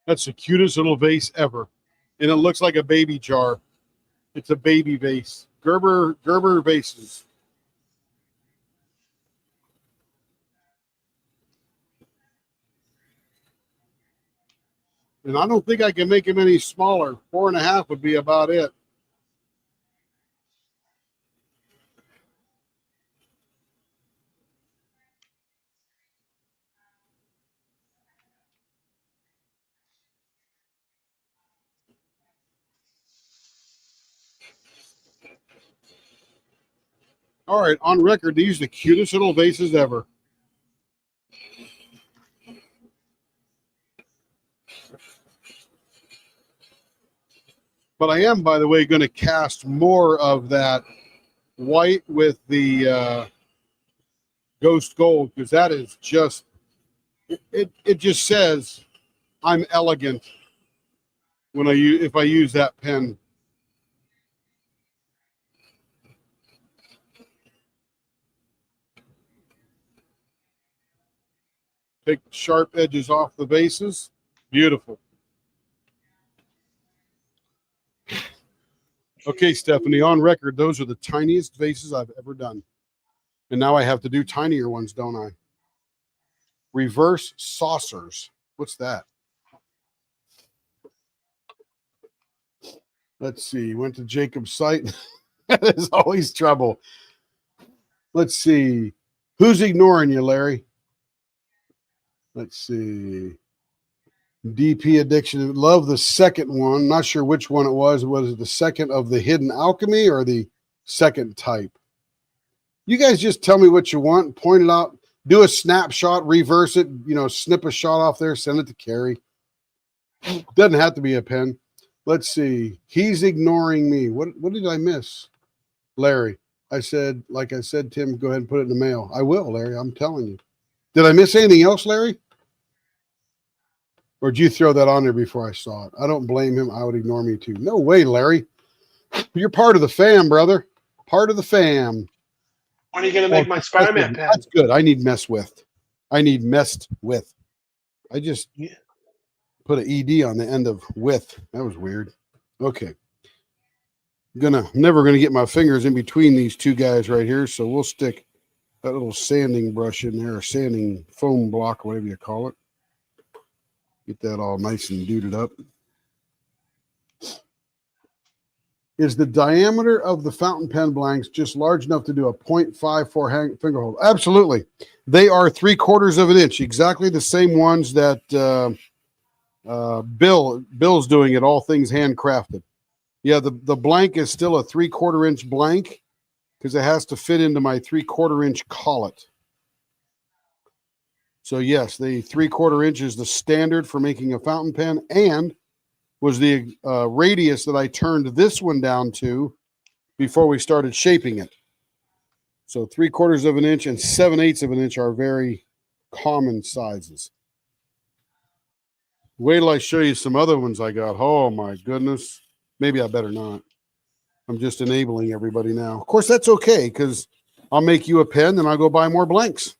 That's the cutest little vase ever. And it looks like a baby jar. It's a baby vase. Gerber vases. And I don't think I can make them any smaller. 4.5 would be about it. All right, on record, these are the cutest little vases ever. But I am, by the way, going to cast more of that white with the ghost gold, because that is just, it just says I'm elegant when if I use that pen. Take sharp edges off the vases. Beautiful. Okay, Stephanie, on record, those are the tiniest vases I've ever done. And now I have to do tinier ones, don't I? Reverse saucers. What's that? Let's see. Went to Jacob's site. There's always trouble. Let's see. Who's ignoring you, Larry? Let's see. DP addiction. Love the second one. Not sure which one it was. Was it the second of the hidden alchemy or the second type? You guys just tell me what you want, point it out, do a snapshot, reverse it, snip a shot off there, send it to Carrie. Doesn't have to be a pen. Let's see. He's ignoring me. What did I miss? Larry. I said, Tim, go ahead and put it in the mail. I will, Larry. I'm telling you. Did I miss anything else, Larry? Or did you throw that on there before I saw it? I don't blame him. I would ignore me too. No way, Larry. You're part of the fam, brother. Part of the fam. When are you going to make my Spider-Man pen? That's good. I need messed with. I just put an ED on the end of with. That was weird. Okay. Never gonna get my fingers in between these two guys right here, so we'll stick that little sanding brush in there, or sanding foam block, whatever you call it. Get that all nice and duded up. Is the diameter of the fountain pen blanks just large enough to do a 0.54 finger hold? Absolutely. They are 3/4 of an inch, exactly the same ones that Bill's doing it, all things handcrafted. Yeah, the blank is still a 3/4 inch blank because it has to fit into my 3/4 inch collet. So yes, the 3/4 inch is the standard for making a fountain pen, and was the radius that I turned this one down to before we started shaping it. So 3/4 of an inch and 7/8 of an inch are very common sizes. Wait till I show you some other ones I got. Oh my goodness. Maybe I better not. I'm just enabling everybody now. Of course, that's okay, because I'll make you a pen and I'll go buy more blanks.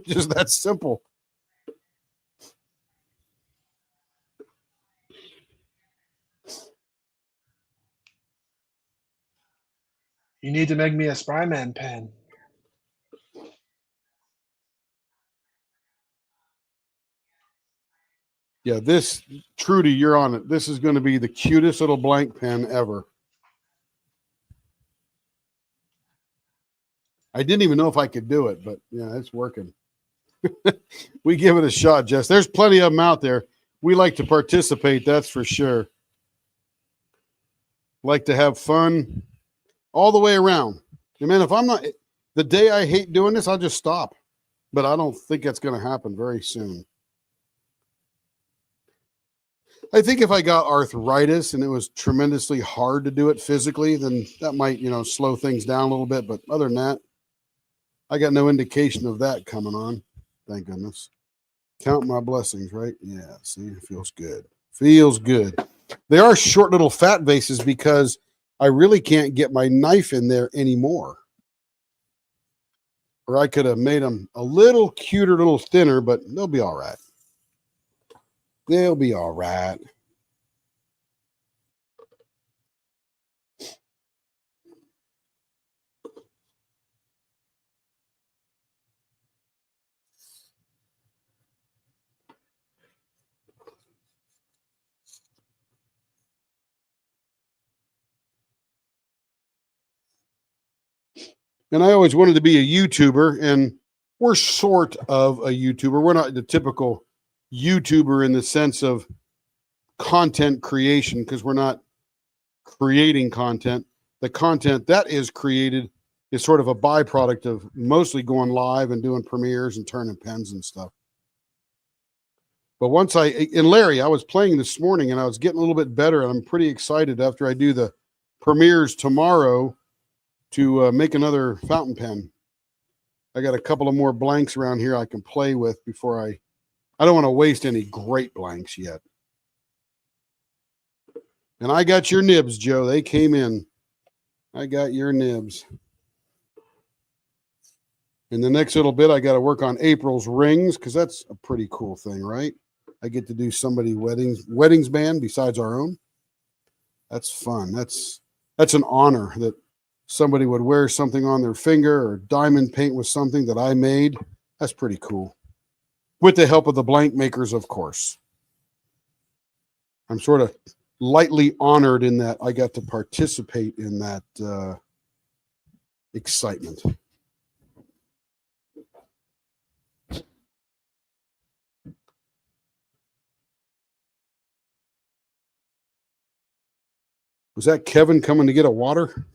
Just that simple. You need to make me a Spider-Man pen. Yeah, this, Trudy, you're on it. This is going to be the cutest little blank pen ever. I didn't even know if I could do it, but yeah, it's working. We give it a shot, Jess. There's plenty of them out there. We like to participate, that's for sure. Like to have fun all the way around. And man, if I'm not, the day I hate doing this, I'll just stop. But I don't think that's going to happen very soon. I think if I got arthritis and it was tremendously hard to do it physically, then that might, slow things down a little bit. But other than that, I got no indication of that coming on. Thank goodness. Count my blessings, right? Yeah, see, it feels good. Feels good. They are short little fat vases because I really can't get my knife in there anymore. Or I could have made them a little cuter, a little thinner, but they'll be all right. They'll be all right. And I always wanted to be a YouTuber, and we're sort of a YouTuber. We're not the typical YouTuber in the sense of content creation, because we're not creating content. The content that is created is sort of a byproduct of mostly going live and doing premieres and turning pens and stuff. But once and Larry, I was playing this morning and I was getting a little bit better, and I'm pretty excited after I do the premieres tomorrow to make another fountain pen. I got a couple of more blanks around here I can play with before I don't want to waste any great blanks yet. And I got your nibs, Joe. They came in. I got your nibs. In the next little bit, I got to work on April's rings, because that's a pretty cool thing, right? I get to do somebody weddings band besides our own. That's fun. That's an honor that somebody would wear something on their finger or diamond paint with something that I made. That's pretty cool. With the help of the blank makers, of course. I'm sort of lightly honored in that I got to participate in that excitement. Was that Kevin coming to get a water?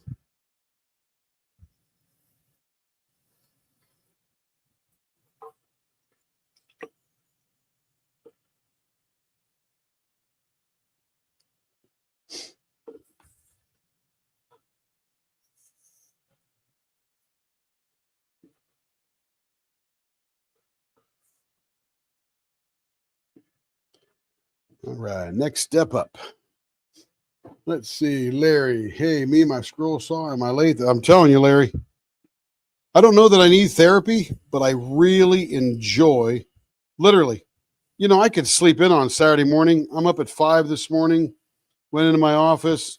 All right, next step up. Let's see, Larry. Hey, me, my scroll saw, and my lathe. I'm telling you, Larry, I don't know that I need therapy, but I really enjoy, literally, I could sleep in on Saturday morning. I'm up at 5 this morning, went into my office,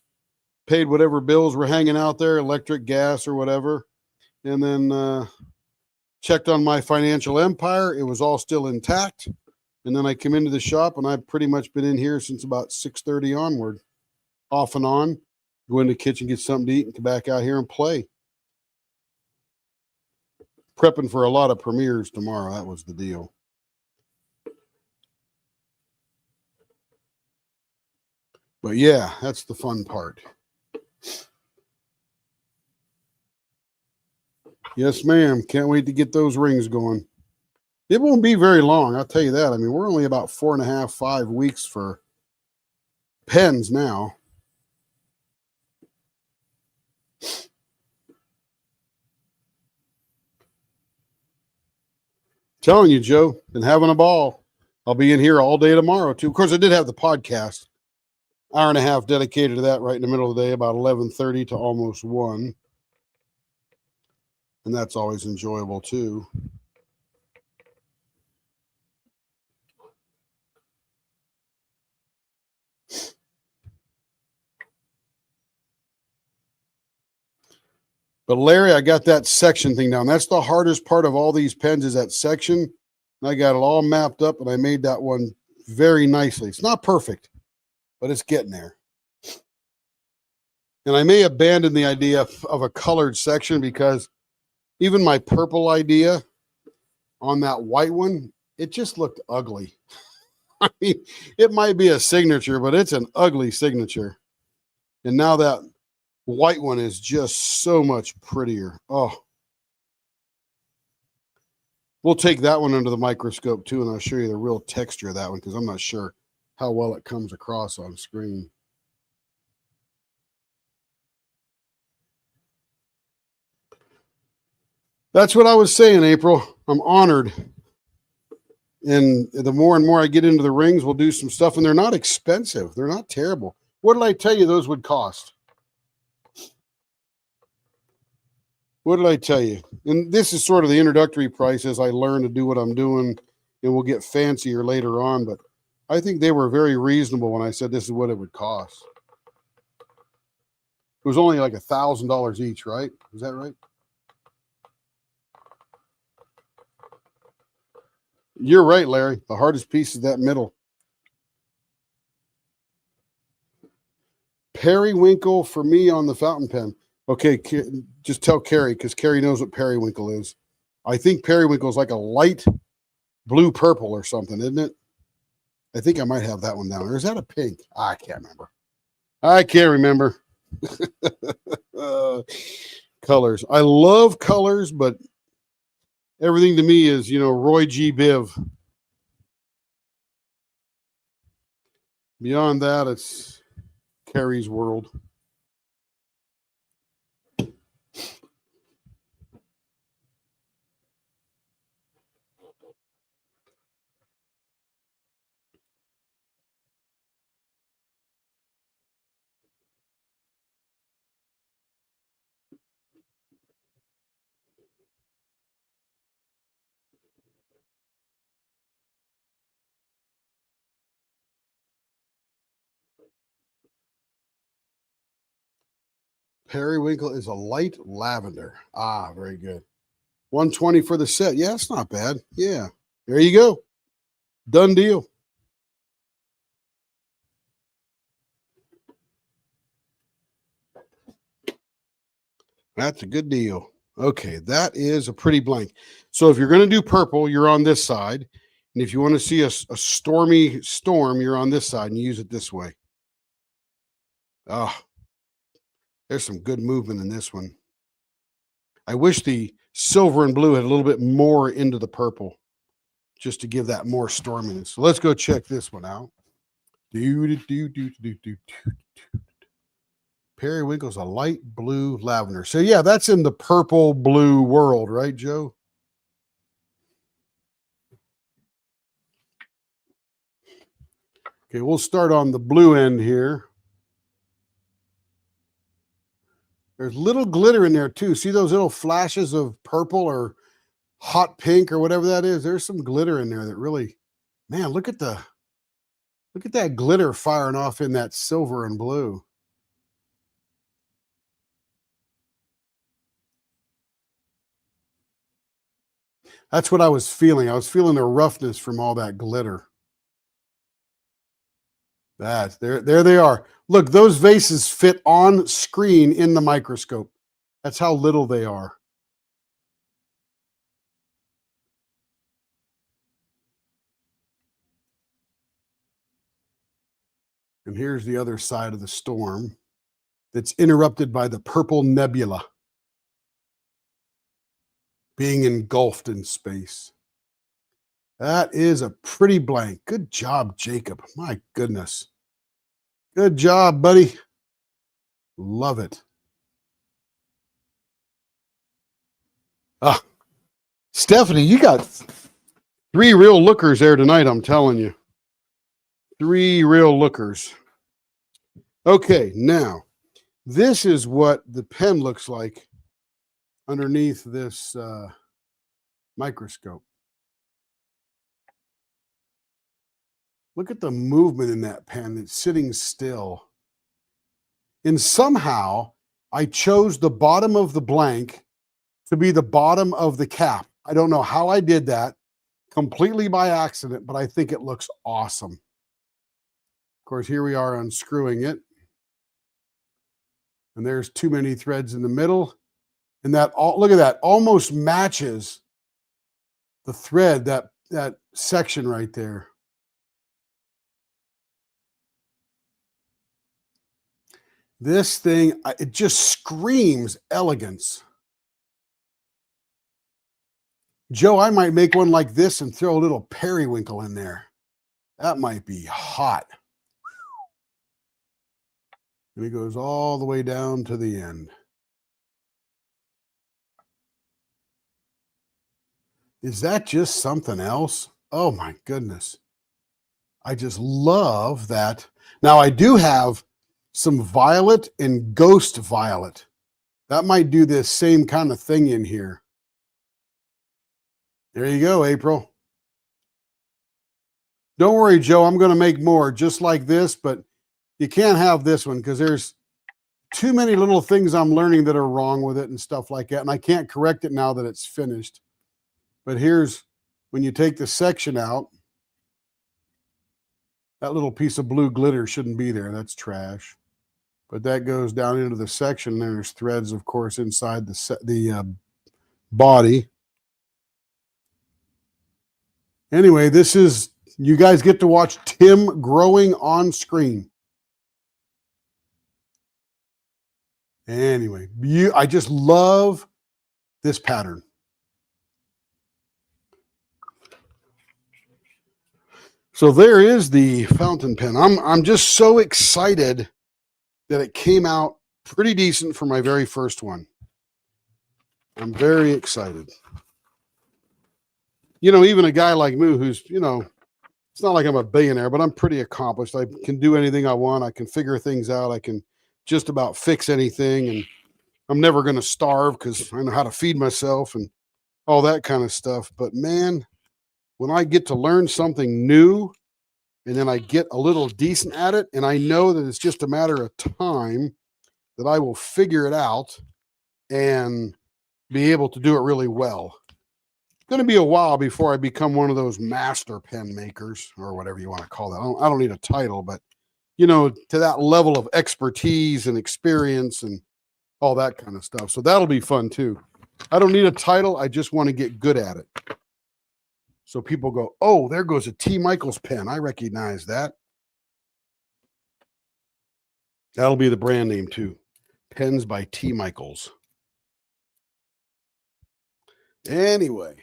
paid whatever bills were hanging out there, electric, gas, or whatever, and then checked on my financial empire. It was all still intact. And then I come into the shop, and I've pretty much been in here since about 6:30 onward, off and on, go in the kitchen, get something to eat, and come back out here and play. Prepping for a lot of premieres tomorrow. That was the deal. But yeah, that's the fun part. Yes, ma'am. Can't wait to get those rings going. It won't be very long, I'll tell you that. I mean, we're only about 4.5, 5 weeks for pens now. Telling you, Joe, been having a ball. I'll be in here all day tomorrow, too. Of course, I did have the podcast. Hour and a half dedicated to that right in the middle of the day, about 11:30 to almost 1. And that's always enjoyable, too. But Larry, I got that section thing down. That's the hardest part of all these pens, is that section. And I got it all mapped up, and I made that one very nicely. It's not perfect, but it's getting there. And I may abandon the idea of a colored section, because even my purple idea on that white one, it just looked ugly. I mean, it might be a signature, but it's an ugly signature. And now that white one is just so much prettier. Oh, we'll take that one under the microscope too, and I'll show you the real texture of that one, because I'm not sure how well it comes across on screen. That's what I was saying, April. I'm honored. And the more and more I get into the rings, we'll do some stuff, and they're not expensive. They're not terrible. What did I tell you those would cost? What did I tell you? And this is sort of the introductory price as I learn to do what I'm doing, and we'll get fancier later on. But I think they were very reasonable when I said this is what it would cost. It was only like $1,000 each, right? Is that right? You're right, Larry. The hardest piece is that middle. Periwinkle for me on the fountain pen. Okay, just tell Carrie, because Carrie knows what periwinkle is. I think periwinkle is like a light blue purple or something, isn't it? I think I might have that one down. Or is that a pink? I can't remember. I can't remember. Colors. I love colors, but everything to me is, Roy G. Biv. Beyond that, it's Carrie's world. Periwinkle is a light lavender. Ah, very good. 120 for the set. Yeah, it's not bad. Yeah. There you go. Done deal. That's a good deal. Okay, that is a pretty blank. So if you're going to do purple, you're on this side. And if you want to see a stormy storm, you're on this side and you use it this way. Oh, there's some good movement in this one. I wish the silver and blue had a little bit more into the purple just to give that more storminess. So let's go check this one out. Periwinkle's a light blue lavender. So yeah, that's in the purple blue world, right, Joe? Okay, we'll start on the blue end here. There's little glitter in there too. See those little flashes of purple or hot pink or whatever that is? There's some glitter in there that really, man, look at that glitter firing off in that silver and blue. That's what I was feeling. I was feeling the roughness from all that glitter. There they are. Look, those vases fit on screen in the microscope. That's how little they are. And here's the other side of the storm that's interrupted by the purple nebula being engulfed in space. That is a pretty blank. Good job, Jacob. My goodness. Good job, buddy. Love it. Ah, Stephanie, you got 3 real lookers there tonight, I'm telling you. 3 real lookers. Okay, now, this is what the pen looks like underneath this microscope. Look at the movement in that pen. It's sitting still. And somehow, I chose the bottom of the blank to be the bottom of the cap. I don't know how I did that, completely by accident, but I think it looks awesome. Of course, here we are unscrewing it. And there's too many threads in the middle. And that, look at that, almost matches the thread, that section right there. This thing, it just screams elegance. Joe, I might make one like this and throw a little periwinkle in there. That might be hot. And it goes all the way down to the end. Is that just something else? Oh my goodness. I just love that. Now I do have some violet and ghost violet. That might do this same kind of thing in here. There you go, April. Don't worry, Joe. I'm going to make more just like this, but you can't have this one because there's too many little things I'm learning that are wrong with it and stuff like that. And I can't correct it now that it's finished. But here's when you take the section out, that little piece of blue glitter shouldn't be there. That's trash. But that goes down into the section. There's threads, of course, inside the body. Anyway, this is, you guys get to watch Tim growing on screen. Anyway, I just love this pattern. So there is the fountain pen. I'm just so excited that it came out pretty decent for my very first one. I'm very excited. You know, even a guy like me who's, you know, it's not like I'm a billionaire, but I'm pretty accomplished. I can do anything I want. I can figure things out. I can just about fix anything. And I'm never going to starve because I know how to feed myself and all that kind of stuff. But man, when I get to learn something new and then I get a little decent at it, and I know that it's just a matter of time that I will figure it out and be able to do it really well. It's going to be a while before I become one of those master pen makers or whatever you want to call that. I don't need a title, but you know, to that level of expertise and experience and all that kind of stuff. So that'll be fun too. I don't need a title. I just want to get good at it. So people go, oh, there goes a T. Michaels pen. I recognize that. That'll be the brand name too. Pens by T. Michaels. Anyway,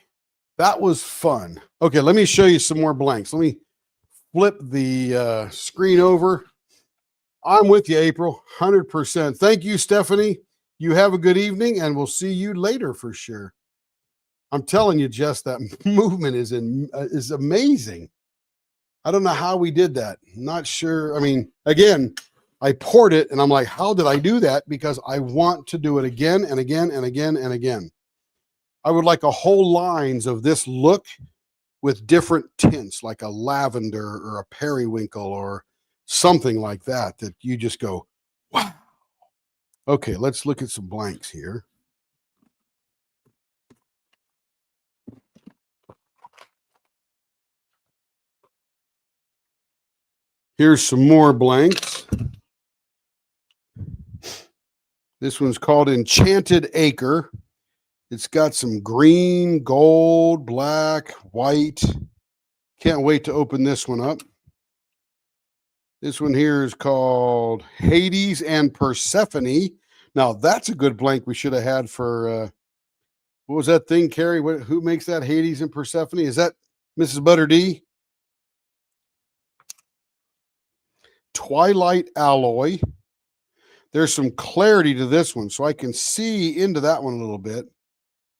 that was fun. Okay, let me show you some more blanks. Let me flip the screen over. I'm with you, April, 100%. Thank you, Stephanie. You have a good evening, and we'll see you later for sure. I'm telling you, Jess, that movement is amazing. I don't know how we did that. Not sure. I mean, again, I poured it, and I'm like, how did I do that? Because I want to do it again and again and again and again. I would like a whole lines of this look with different tints, like a lavender or a periwinkle or something like that, that you just go, wow. Okay, let's look at some blanks here. Here's some more blanks. This one's called Enchanted Acre. It's got some green, gold, black, white. Can't wait to open this one up. This one here is called Hades and Persephone. Now, that's a good blank we should have had for, what was that thing, Carrie? Who makes that, Hades and Persephone? Is that Mrs. Butter D? Twilight Alloy. There's some clarity to this one, so I can see into that one a little bit.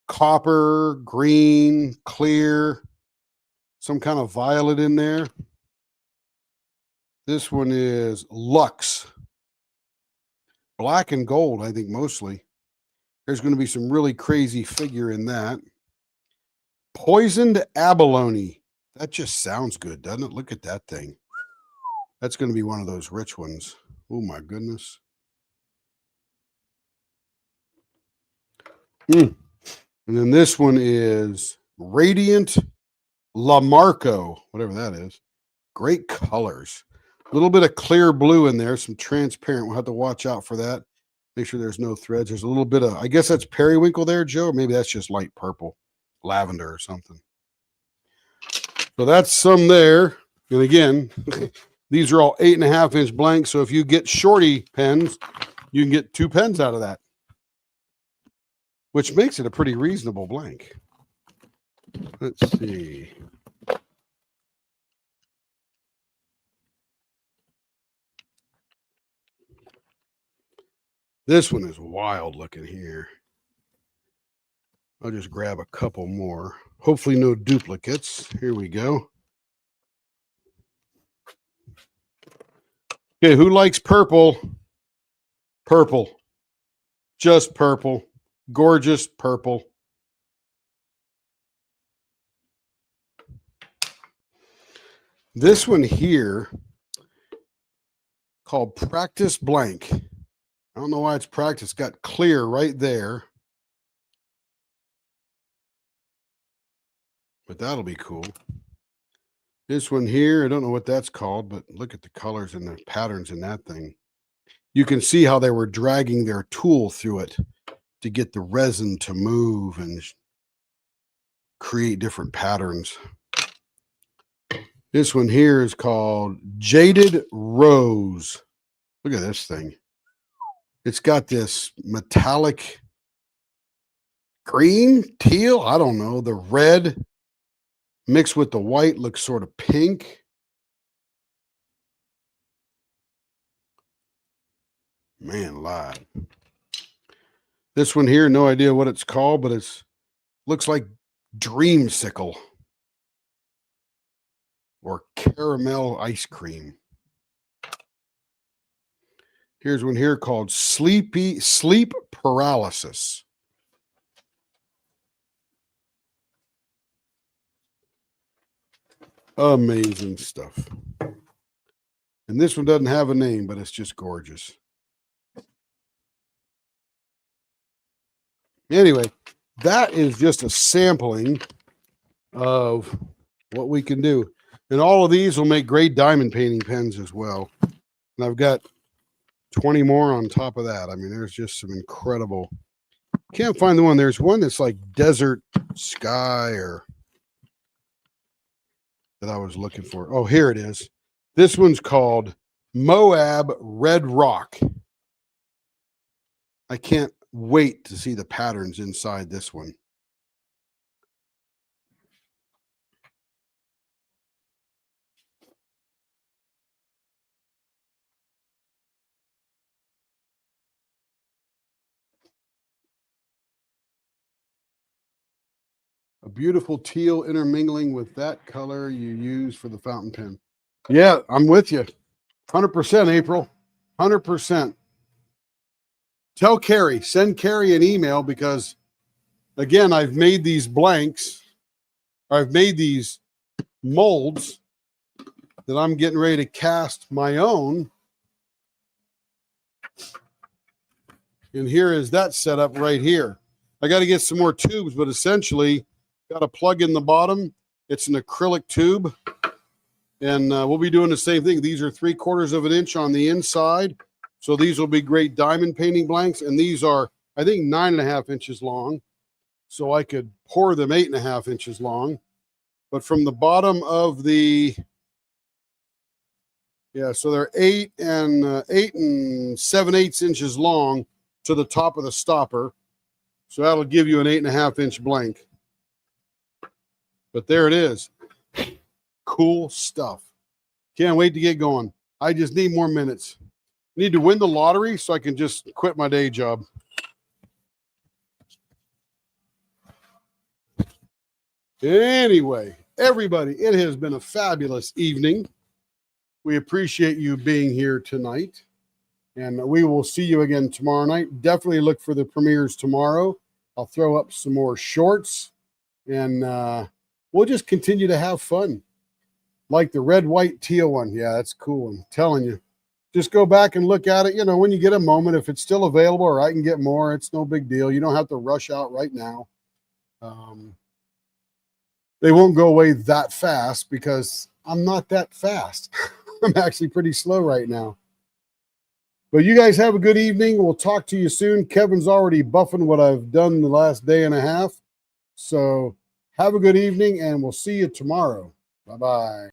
Copper, green, clear, some kind of violet in there. This one is Lux. Black and gold, I think, mostly. There's going to be some really crazy figure in that. Poisoned Abalone. That just sounds good, doesn't it? Look at that thing. That's going to be one of those rich ones. Oh, my goodness. And then this one is Radiant Lamarco, whatever that is. Great colors. A little bit of clear blue in there, some transparent. We'll have to watch out for that. Make sure there's no threads. There's a little bit of, I guess that's periwinkle there, Joe, or maybe that's just light purple, lavender or something. So that's some there. And again, these are all 8.5-inch blanks. So if you get shorty pens, you can get 2 pens out of that, which makes it a pretty reasonable blank. Let's see. This one is wild looking here. I'll just grab a couple more. Hopefully no duplicates. Here we go. Okay, who likes purple? Purple. Just purple. Gorgeous purple. This one here, called Practice Blank. I don't know why it's practice. It's got clear right there. But that'll be cool. This one here, I don't know what that's called, but look at the colors and the patterns in that thing. You can see how they were dragging their tool through it to get the resin to move and create different patterns. This one here is called Jaded Rose. Look at this thing. It's got this metallic green, teal, I don't know. The red mixed with the white looks sort of pink. Man alive. This one here, no idea what it's called, but it's looks like dreamsicle or caramel ice cream. Here's one here called sleep paralysis. Amazing stuff. And this one doesn't have a name, but it's just gorgeous. Anyway, that is just a sampling of what we can do. And all of these will make great diamond painting pens as well. And I've got 20 more on top of that. I mean, there's just some incredible. Can't find the one. There's one that's like desert sky or that I was looking for. Oh, here it is. This one's called Moab Red Rock. I can't wait to see the patterns inside this one. A beautiful teal intermingling with that color you use for the fountain pen. Yeah, I'm with you. 100%, April. 100%. Tell Carrie, send Carrie an email because, again, I've made these blanks. I've made these molds that I'm getting ready to cast my own. And here is that setup right here. I got to get some more tubes, but essentially got a plug in the bottom. It's an acrylic tube. And we'll be doing the same thing. These are 3/4 of an inch on the inside. So these will be great diamond painting blanks. And these are, I think, 9.5 inches long. So I could pour them 8.5 inches long. But from the bottom of the, yeah, so they're 8 and 7/8 inches long to the top of the stopper. So that'll give you an 8.5 inch blank. But there it is. Cool stuff. Can't wait to get going. I just need more minutes. Need to win the lottery so I can just quit my day job. Anyway, everybody, it has been a fabulous evening. We appreciate you being here tonight. And we will see you again tomorrow night. Definitely look for the premieres tomorrow. I'll throw up some more shorts. And we'll just continue to have fun. Like the red, white, teal one. Yeah, that's cool. I'm telling you. Just go back and look at it. You know, when you get a moment, if it's still available or I can get more, it's no big deal. You don't have to rush out right now. They won't go away that fast because I'm not that fast. I'm actually pretty slow right now. But you guys have a good evening. We'll talk to you soon. Kevin's already buffing what I've done the last day and a half. So have a good evening, and we'll see you tomorrow. Bye-bye.